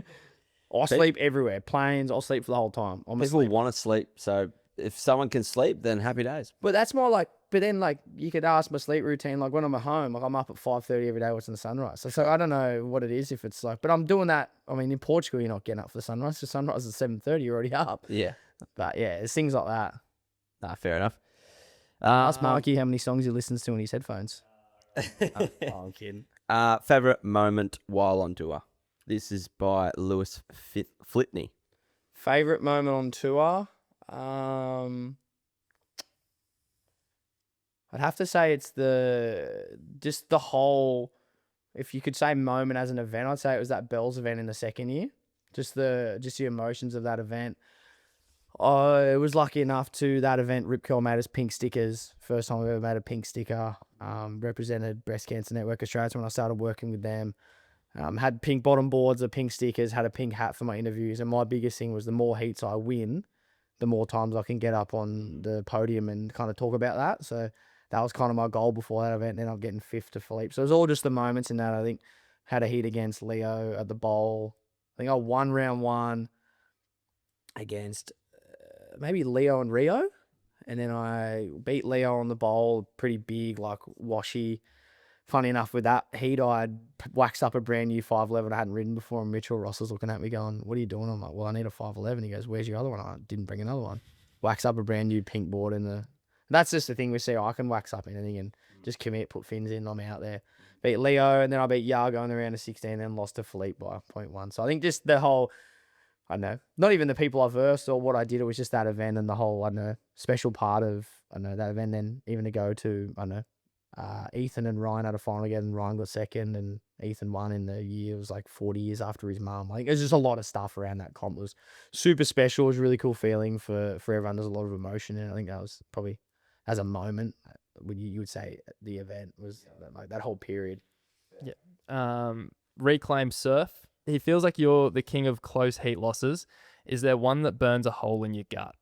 I sleep everywhere. Planes, I'll sleep for the whole time. People want to sleep, so if someone can sleep, then happy days. But that's more like, but then like you could ask my sleep routine, like when I'm at home, like I'm up at 5:30 every day watching the sunrise. So I don't know what it is, if it's like, but I'm doing that. I mean, in Portugal, you're not getting up for the sunrise. The sunrise is 7:30, you're already up. Yeah. But yeah, it's things like that. Nah, fair enough. Ask Marky how many songs he listens to in his headphones. I'm kidding. Favorite moment while on tour. This is by Lewis Flitney. Favorite moment on tour. I'd have to say it's just the whole, if you could say moment as an event, I'd say it was that Bells event in the second year. Just the emotions of that event. I was lucky enough to that event. Rip Curl made us pink stickers. First time I've ever made a pink sticker. Represented Breast Cancer Network Australia when I started working with them. Had pink bottom boards, the pink stickers, had a pink hat for my interviews. And my biggest thing was the more heats I win, the more times I can get up on the podium and kind of talk about that. So that was kind of my goal before that event. Then I'm getting 5th to Philippe. So it was all just the moments in that. I think had a heat against Leo at the bowl. I think I won round 1 against maybe Leo and Rio. And then I beat Leo on the bowl, pretty big, like washy. Funny enough, with that heat, I'd waxed up a brand new 511 I hadn't ridden before, and Mitchell Ross was looking at me going, what are you doing? I'm like, well, I need a 511. He goes, where's your other one? I didn't bring another one. Wax up a brand new pink board in the... That's just the thing we see. I can wax up anything and just commit, put fins in, I'm out there. Beat Leo, and then I beat Jacko in the round of 16, then lost to Philippe by 0.1. So I think just the whole... I don't know, not even the people I versed or what I did, it was just that event and the whole, I don't know, special part of, I don't know, that event. Then even to go to, I don't know, Ethan and Ryan had a final together, and Ryan got second, and Ethan won in the year. It was like 40 years after his mum. Like, there's just a lot of stuff around that comp. It was super special. It was a really cool feeling for everyone. There's a lot of emotion, and I think that was probably, as a moment, you would say the event was like that whole period. Yeah. Reclaim surf. He feels like you're the king of close heat losses. Is there one that burns a hole in your gut?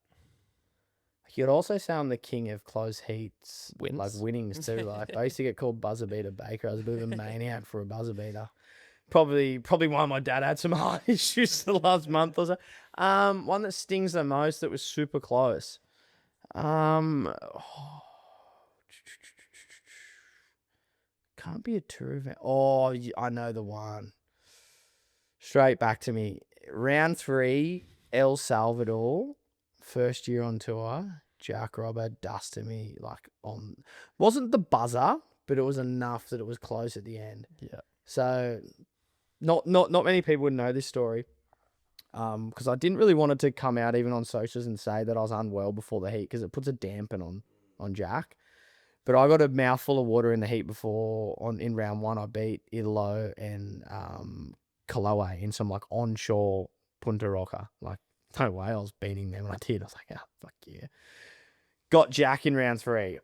You'd also say I'm the king of close heats, Wins. like winnings too. Like I used to get called buzzer beater Baker. I was a bit of a maniac for a buzzer beater. Probably why my dad had some heart issues the last month or so. One that stings the most that was super close. Can't be a tour event. Oh, I know the one. Straight back to me. Round 3, El Salvador, first year on tour. Jack Robber dusted me wasn't the buzzer, but it was enough that it was close at the end. Yeah. So not many people would know this story. Because I didn't really want it to come out even on socials and say that I was unwell before the heat, because it puts a dampen on Jack. But I got a mouthful of water in the heat before. In round 1, I beat Idolo and Kaloe in some like onshore Punta Roca. Like, no way I was beating them, and I did. I was like, oh, fuck yeah. Got Jack in round 3.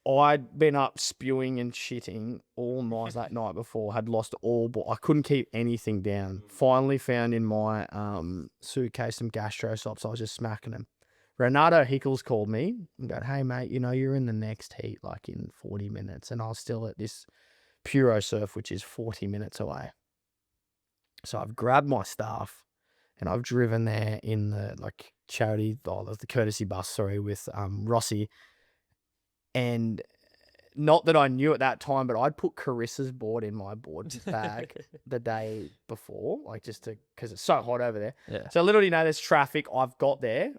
I'd been up spewing and shitting all night that night before, had lost I couldn't keep anything down. Finally found in my suitcase some gastro stops. I was just smacking them. Renato Hickles called me and go, hey, mate, you're in the next heat, like in 40 minutes. And I was still at this Puro Surf, which is 40 minutes away. So I've grabbed my stuff and I've driven there in the the courtesy bus, with Rossi. And not that I knew at that time, but I'd put Carissa's board in my board bag the day before, because it's so hot over there. Yeah. So little do you know, there's traffic. I've got the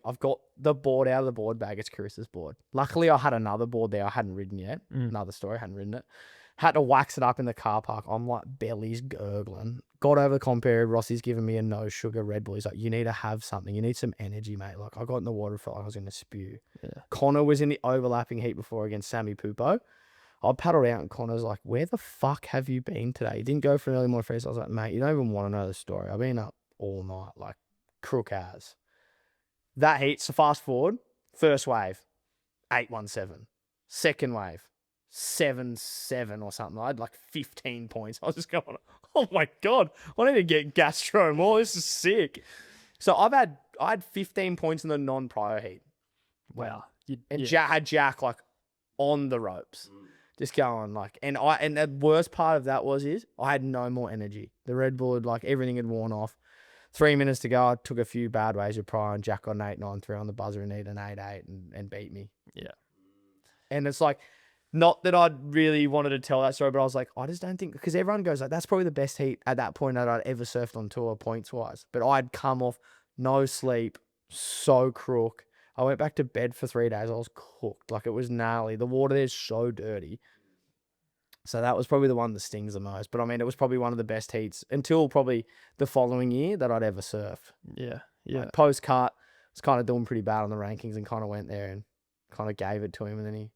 board out of the board bag. It's Carissa's board. Luckily, I had another board there I hadn't ridden yet. Another story, I hadn't ridden it. Had to wax it up in the car park. I'm like bellies gurgling. Got over the comp period. Rossi's giving me a no sugar Red Bull. He's like, you need to have something. You need some energy, mate. Like, I got in the water, felt like I was going to spew. Yeah. Connor was in the overlapping heat before against Sammy Pupo. I paddled out and Connor's like, where the fuck have you been today? He didn't go for an early morning freeze. I was like, mate, you don't even want to know the story. I've been up all night, like crook as. That heat, so fast forward, first wave, 817. Second wave, 7-7 or something. I had like 15 points. I was just going, oh my God, I need to get gastro more. This is sick. So I had 15 points in the non-prior heat. Wow. Had Jack like on the ropes. Just going and the worst part of that is I had no more energy. The Red Bull everything had worn off. 3 minutes to go, I took a few bad ways of prior and Jack got an 8-9-3 on the buzzer and needed an 8-8 and beat me. Yeah. And it's not that I'd really wanted to tell that story, but I was like, I just don't think, because everyone goes that's probably the best heat at that point that I'd ever surfed on tour points wise. But I'd come off no sleep, so crook. I went back to bed for 3 days. I was cooked. It was gnarly. The water there's so dirty. So that was probably the one that stings the most. But I mean, it was probably one of the best heats until probably the following year that I'd ever surfed. Yeah. Yeah. Post-cut, was kind of doing pretty bad on the rankings and kind of went there and kind of gave it to him. And then he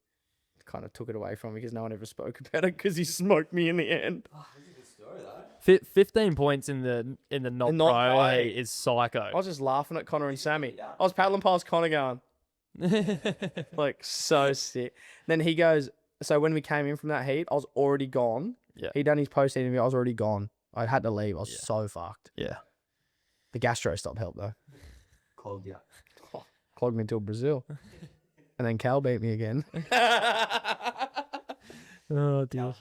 kind of took it away from me because no one ever spoke about it because he smoked me in the end. Oh, that's a good story, though. 15 points in the not pro heat is psycho. I was just laughing at Connor and Sammy. I was paddling past Connor going, so sick. Then he goes, so when we came in from that heat, I was already gone. Yeah. He done his post interview. I was already gone. I had to leave. I was so fucked. Yeah. The gastro stop helped though. Clogged you. Clogged me till Brazil. And then Cal beat me again. Oh, dear.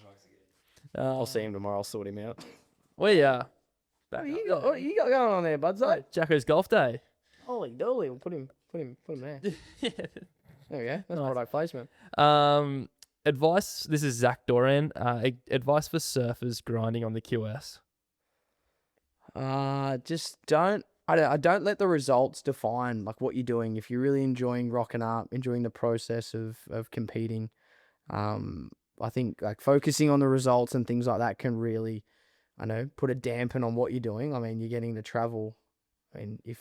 I'll see him tomorrow. I'll sort him out. Back What you got going on there, buds? Jacko's golf day. Holy dolly. We'll put him there. Yeah. There we go. That's product placement. Advice. This is Zach Doran. Advice for surfers grinding on the QS. Just don't let the results define what you're doing. If you're really enjoying rocking up, enjoying the process of competing, I think focusing on the results and things like that can really, put a dampen on what you're doing. I mean, you're getting to travel. I mean, if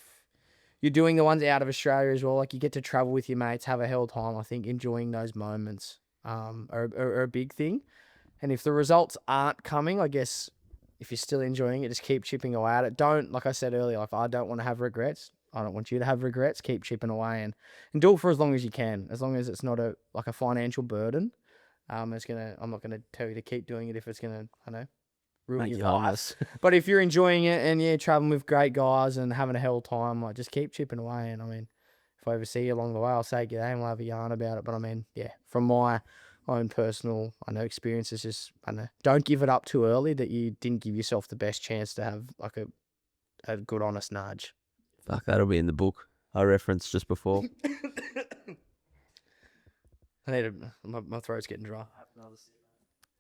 you're doing the ones out of Australia as well, you get to travel with your mates, have a hell time. I think enjoying those moments are a big thing. And if the results aren't coming, I guess if you're still enjoying it, just keep chipping away at it. Don't, like I said earlier, I don't want to have regrets. I don't want you to have regrets. Keep chipping away and do it for as long as you can. As long as it's not a financial burden. I'm not gonna tell you to keep doing it if it's gonna, ruin your life. But if you're enjoying it and traveling with great guys and having a hell time, just keep chipping away. And I mean, if I ever see you along the way, I'll say g'day and we'll have a yarn about it. But I mean, from my own personal, experiences, just, don't give it up too early that you didn't give yourself the best chance to have a good, honest nudge. Fuck, that'll be in the book I referenced just before. My throat's getting dry.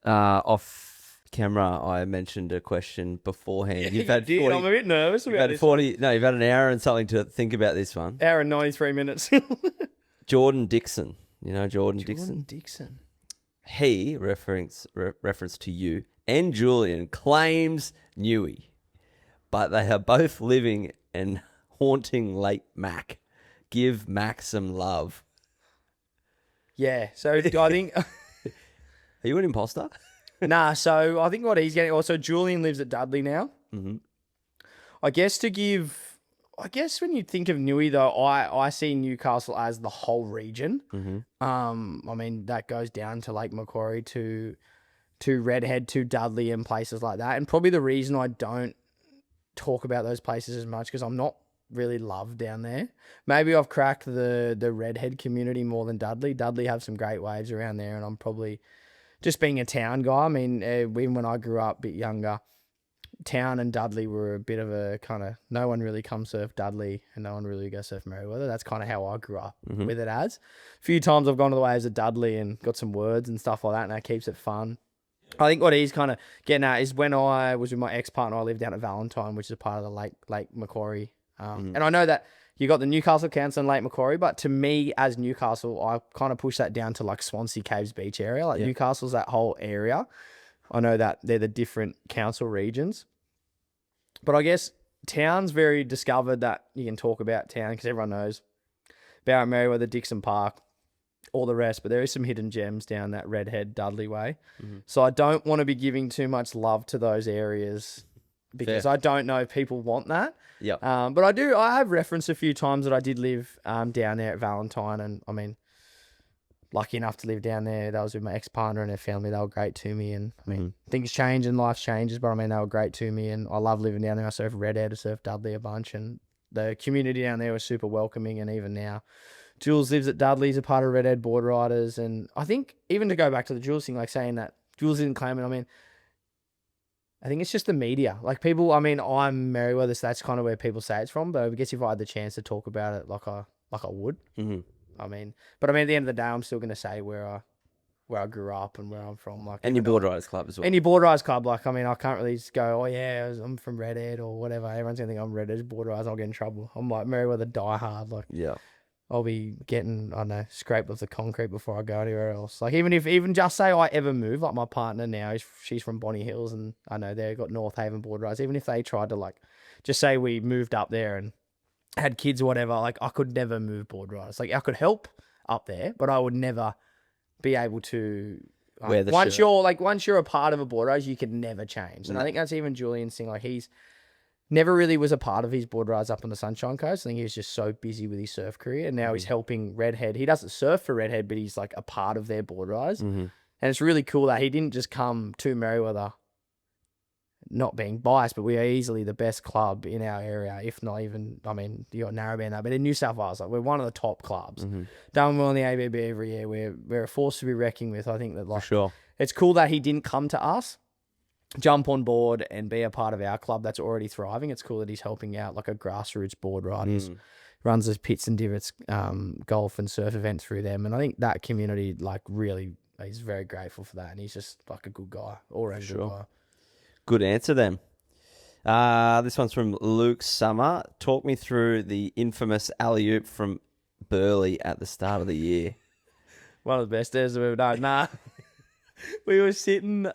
Off camera, I mentioned a question beforehand. You've had 40, I'm a bit nervous about this. You've had an hour and something to think about this one. Hour and 93 minutes. Jordan Dixon. You know Jordan Dixon? He, reference to you, and Julian claims Newey, but they are both living and haunting late Mac. Give Mac some love. Yeah, so I think... Are you an imposter? Nah, so I think what he's getting... Also, Julian lives at Dudley now. Mm-hmm. I guess to give... I guess when you think of Newey though, I see Newcastle as the whole region. Mm-hmm. I mean that goes down to Lake Macquarie to Redhead to Dudley and places like that. And probably the reason I don't talk about those places as much because I'm not really loved down there. Maybe I've cracked the Redhead community more than Dudley. Dudley have some great waves around there, and I'm probably just being a town guy. I mean, even when I grew up a bit younger, Town and Dudley were a bit of a kind of, no one really come surf Dudley and no one really go surf Merriweather. That's kind of how I grew up with it as. A few times I've gone to the waves of Dudley and got some words and stuff like that, and that keeps it fun. I think what he's kind of getting at is when I was with my ex-partner, I lived down at Valentine, which is a part of the Lake Macquarie. And I know that you got the Newcastle Council and Lake Macquarie, but to me as Newcastle, I kind of push that down to like Swansea Caves Beach area. Like Newcastle's that whole area. I know that they're the different council regions. But I guess Town's very discovered that you can talk about Town because everyone knows Barrett Merriweather, Dixon Park, all the rest. But there is some hidden gems down that Redhead, Dudley way. So I don't want to be giving too much love to those areas because I don't know if people want that. Yeah. But I have referenced a few times that I did live down there at Valentine. And I mean, lucky enough to live down there. That was with my ex-partner and her family. They were great to me. And I mean, things change and life changes, but I mean, they were great to me. And I love living down there. I surfed Redhead, I surfed Dudley a bunch. And the community down there was super welcoming. And even now, Jules lives at Dudley's a part of Redhead Board Riders. And I think even to go back to the Jules thing, like saying that Jules didn't claim it, I mean, I think it's just the media. Like people, I mean, I'm Merriweather, so that's kind of where people say it's from. But I guess if I had the chance to talk about it like I would. I mean, at the end of the day, I'm still going to say where I grew up and where I'm from. Like, And your Board Riders Club as well. And your Board Riders Club. Like, I mean, I can't really just go, oh yeah, I'm from Redhead or whatever. Everyone's going to think I'm Redhead Board Riders. I'll get in trouble. I'm like Merriweather diehard. Like, yeah. I'll be getting, I don't know, scraped off the concrete before I go anywhere else. Like, even just say I ever move, like my partner now, she's from Bonnie Hills and I know they've got North Haven Board Riders. Even if they tried to like, just say we moved up there and had kids or whatever, like I could never move Board Riders. Like I could help up there, but I would never be able to wear the once shirt. once you're a part of a Board Riders, you can never change. And I think that's even Julian's thing. Like he's never really was a part of his Board Riders up on the Sunshine Coast. I think he was just so busy with his surf career, and now he's helping Redhead. He doesn't surf for Redhead, but he's like a part of their Board Riders. And it's really cool that he didn't just come to Merriweather, not being biased, but we are easily the best club in our area, if not even, I mean, you got Narrabeen there, but in New South Wales, like we're one of the top clubs. Done well in the ABB every year. We're a force to be reckoned with. I think that like, For sure. it's cool that he didn't come to us, jump on board and be a part of our club that's already thriving. It's cool that he's helping out like a grassroots Board Riders, runs his pits and divots, golf and surf events through them. And I think that community, like really, he's very grateful for that. And he's just like a good guy, already good guy. Good answer then. This one's from Luke Summer. Talk me through the infamous alley-oop from Burley at the start of the year. One of the best days we've ever done. Nah. We were sitting, it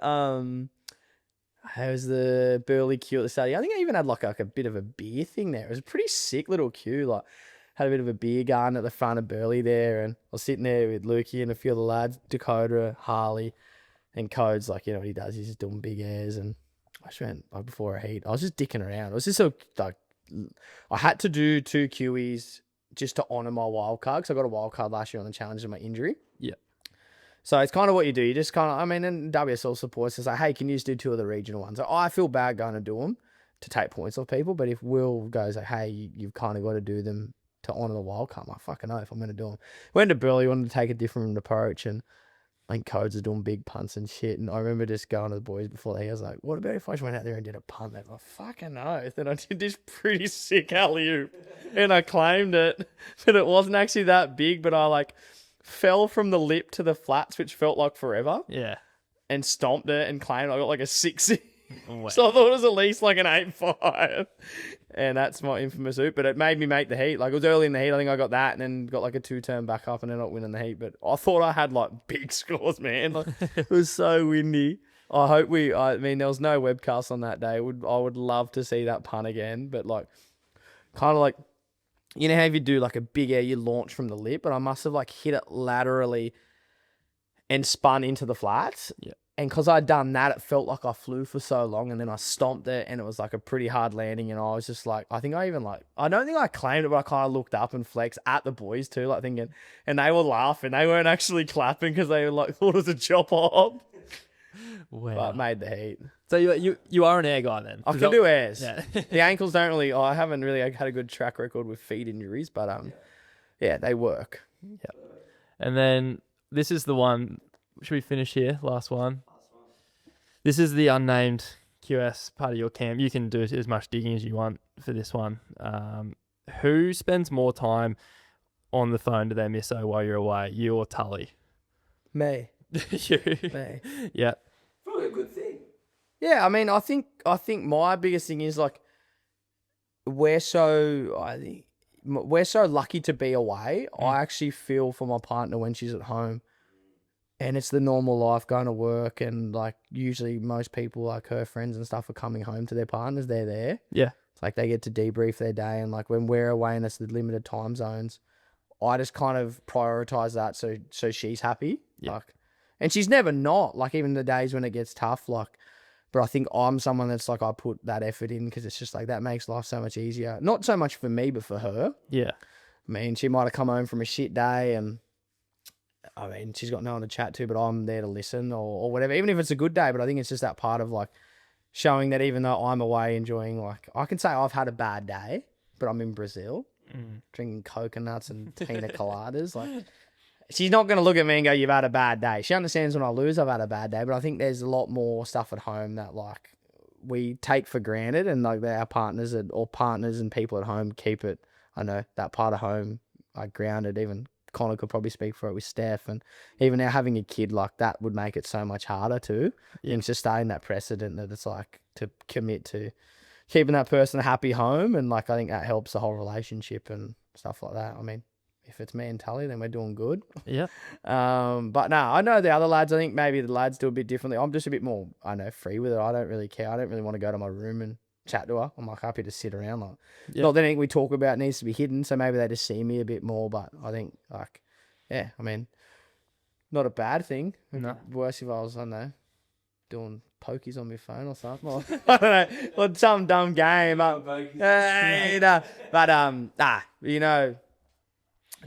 was the Burley queue at the start. I think I even had like a bit of a beer thing there. It was a pretty sick little queue. Like, had a bit of a beer garden at the front of Burley there. And I was sitting there with Lukey and a few of the lads, Dakota, Harley, and Codes. Like, you know what he does? He's just doing big airs. And I just went, like, before a heat, I was just dicking around. It was just so, like, I had to do 2 QEs just to honour my wild card because I got a wild card last year on the challenge of my injury. Yeah. So it's kind of what you do. You just kind of, I mean, and WSL supports, it's like, hey, can you just do 2 of the regional ones? So I feel bad going to do them to take points off people, but if Will goes like, hey, you've kind of got to do them to honour the wild card, I'm like, fucking oath, I'm going to do them. Went to Burley, wanted to take a different approach, and I think Codes are doing big punts and shit. And I remember just going to the boys before they, I was like, what about if I just went out there and did a punt? They were like, fucking oath. And I did this pretty sick alley-oop. And I claimed it. But it wasn't actually that big. But I like fell from the lip to the flats, which felt like forever. Yeah. And stomped it and claimed I got like a 6. Wow. So I thought it was at least like an 8.5. And that's my infamous oop. But it made me make the heat. Like it was early in the heat. I think I got that and then got like a 2-turn back up and ended up winning the heat. But I thought I had like big scores, man. Like it was so windy. I mean, there was no webcast on that day. I would love to see that punt again. But like, kind of like, you know how if you do like a big air, you launch from the lip. But I must have like hit it laterally and spun into the flats. Yeah. And because I'd done that, it felt like I flew for so long, and then I stomped it, and it was like a pretty hard landing, and I was just like, I don't think I claimed it, but I kind of looked up and flexed at the boys too, like thinking, and they were laughing. They weren't actually clapping because they like thought it was a chop hop. Wow. But made the heat. So you are an air guy then? I can do airs. Yeah. The ankles don't really. I haven't really had a good track record with feet injuries, but yeah, they work. And then this is the one. Should we finish here? Last one. This is the unnamed QS part of your camp. You can do as much digging as you want for this one. Who spends more time on the phone to their misso while you're away, you or Tully? Me. You. Me. Yeah. Probably a good thing. Yeah, I mean, I think my biggest thing is like we're so lucky to be away. I actually feel for my partner when she's at home, and it's the normal life, going to work, and like usually most people, like her friends and stuff, are coming home to their partners. They're there. Yeah. It's like they get to debrief their day, and like when we're away and it's the limited time zones, I just kind of prioritize that so she's happy. Yeah. Like, and she's never not, like, even the days when it gets tough, like, but I think I'm someone that's like, I put that effort in because it's just like that makes life so much easier. Not so much for me, but for her. Yeah. I mean, she might have come home from a shit day, and I mean, she's got no one to chat to, but I'm there to listen or whatever, even if it's a good day. But I think it's just that part of like showing that even though I'm away enjoying, like, I can say I've had a bad day, but I'm in Brazil drinking coconuts and pina coladas. Like, she's not going to look at me and go, you've had a bad day. She understands when I lose, I've had a bad day. But I think there's a lot more stuff at home that like we take for granted, and like our partners and people at home keep it, I know, that part of home like grounded. Even Connor could probably speak for it with Steph, and even now having a kid, like that would make it so much harder too. Yeah. And it's just starting that precedent that it's like to commit to keeping that person a happy home, and like I think that helps the whole relationship and stuff like that. I mean, if it's me and Tully, then we're doing good. Yeah. But no, I know the other lads, I think maybe the lads do a bit differently. I'm just a bit more, I know, free with it. I don't really care. I don't really want to go to my room and chat to her. I'm like happy to sit around. Like, not that anything we talk about needs to be hidden, so maybe they just see me a bit more. But I think like, yeah, I mean, not a bad thing. No. Worse if I was, I don't know, doing pokies on my phone or something. Or, I don't know, or some dumb game. You know.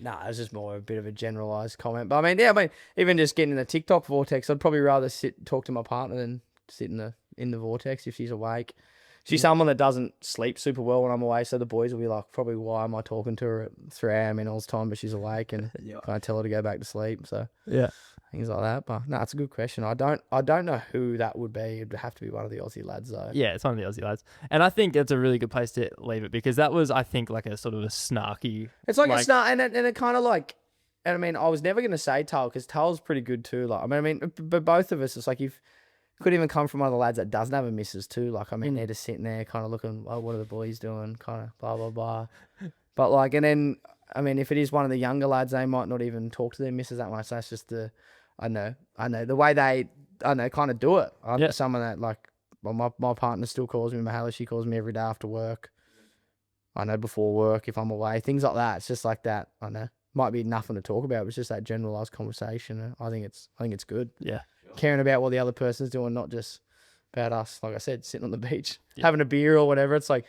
Nah, it was just more a bit of a generalised comment. But I mean, even just getting in the TikTok vortex, I'd probably rather talk to my partner than sit in the vortex if she's awake. She's someone that doesn't sleep super well when I'm away, so the boys will be like, probably why am I talking to her at 3 a.m. in all's time, but she's awake, and I tell her to go back to sleep. So Yeah. things like that. But no, it's a good question. I don't know who that would be. It'd have to be one of the Aussie lads though. Yeah, it's one of the Aussie lads. And I think it's a really good place to leave it, because that was, I think, like a sort of a snarky. It's like a snark, and it kind of like, and I mean, I was never going to say Tull, because Tull's pretty good too. Like, I mean, but both of us, it's like if could even come from one of the lads that doesn't have a missus too. Like, I mean, they're just sitting there kind of looking, oh, what are the boys doing? Kind of blah, blah, blah. But like, and then, I mean, if it is one of the younger lads, they might not even talk to their missus that much. That's just I know, the way they, kind of do it. I'm someone that like, well, my partner still calls me Mahalo. She calls me every day after work. I know before work, if I'm away, things like that. It's just like that. I know. Might be nothing to talk about, but it's just that generalized conversation. I think it's good. Yeah. Caring about what the other person's doing, not just about us. Like I said, sitting on the beach, having a beer or whatever. It's like,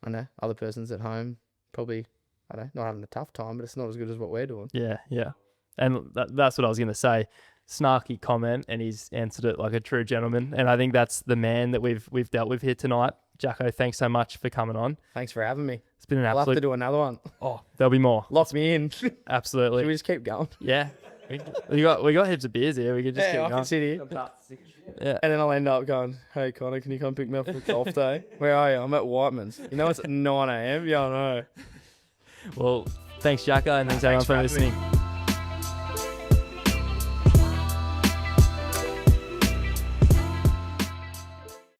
I know, other person's at home, probably, I don't know, not having a tough time, but it's not as good as what we're doing. Yeah, yeah. And that's what I was going to say. Snarky comment, and he's answered it like a true gentleman. And I think that's the man that we've dealt with here tonight. Jacko, thanks so much for coming on. Thanks for having me. It's been an I'll absolute... have to do another one. Oh, there'll be more. Locks me in. Absolutely. Should we just keep going? Yeah. We got heaps of beers here. We could just keep I going. can sit here. Yeah. And then I'll end up going, hey, Connor, can you come pick me up for golf day? Where are you? I'm at Whiteman's. You know it's at 9 a.m? Yeah, I know. Well, thanks, Jacko, and thanks everyone for listening.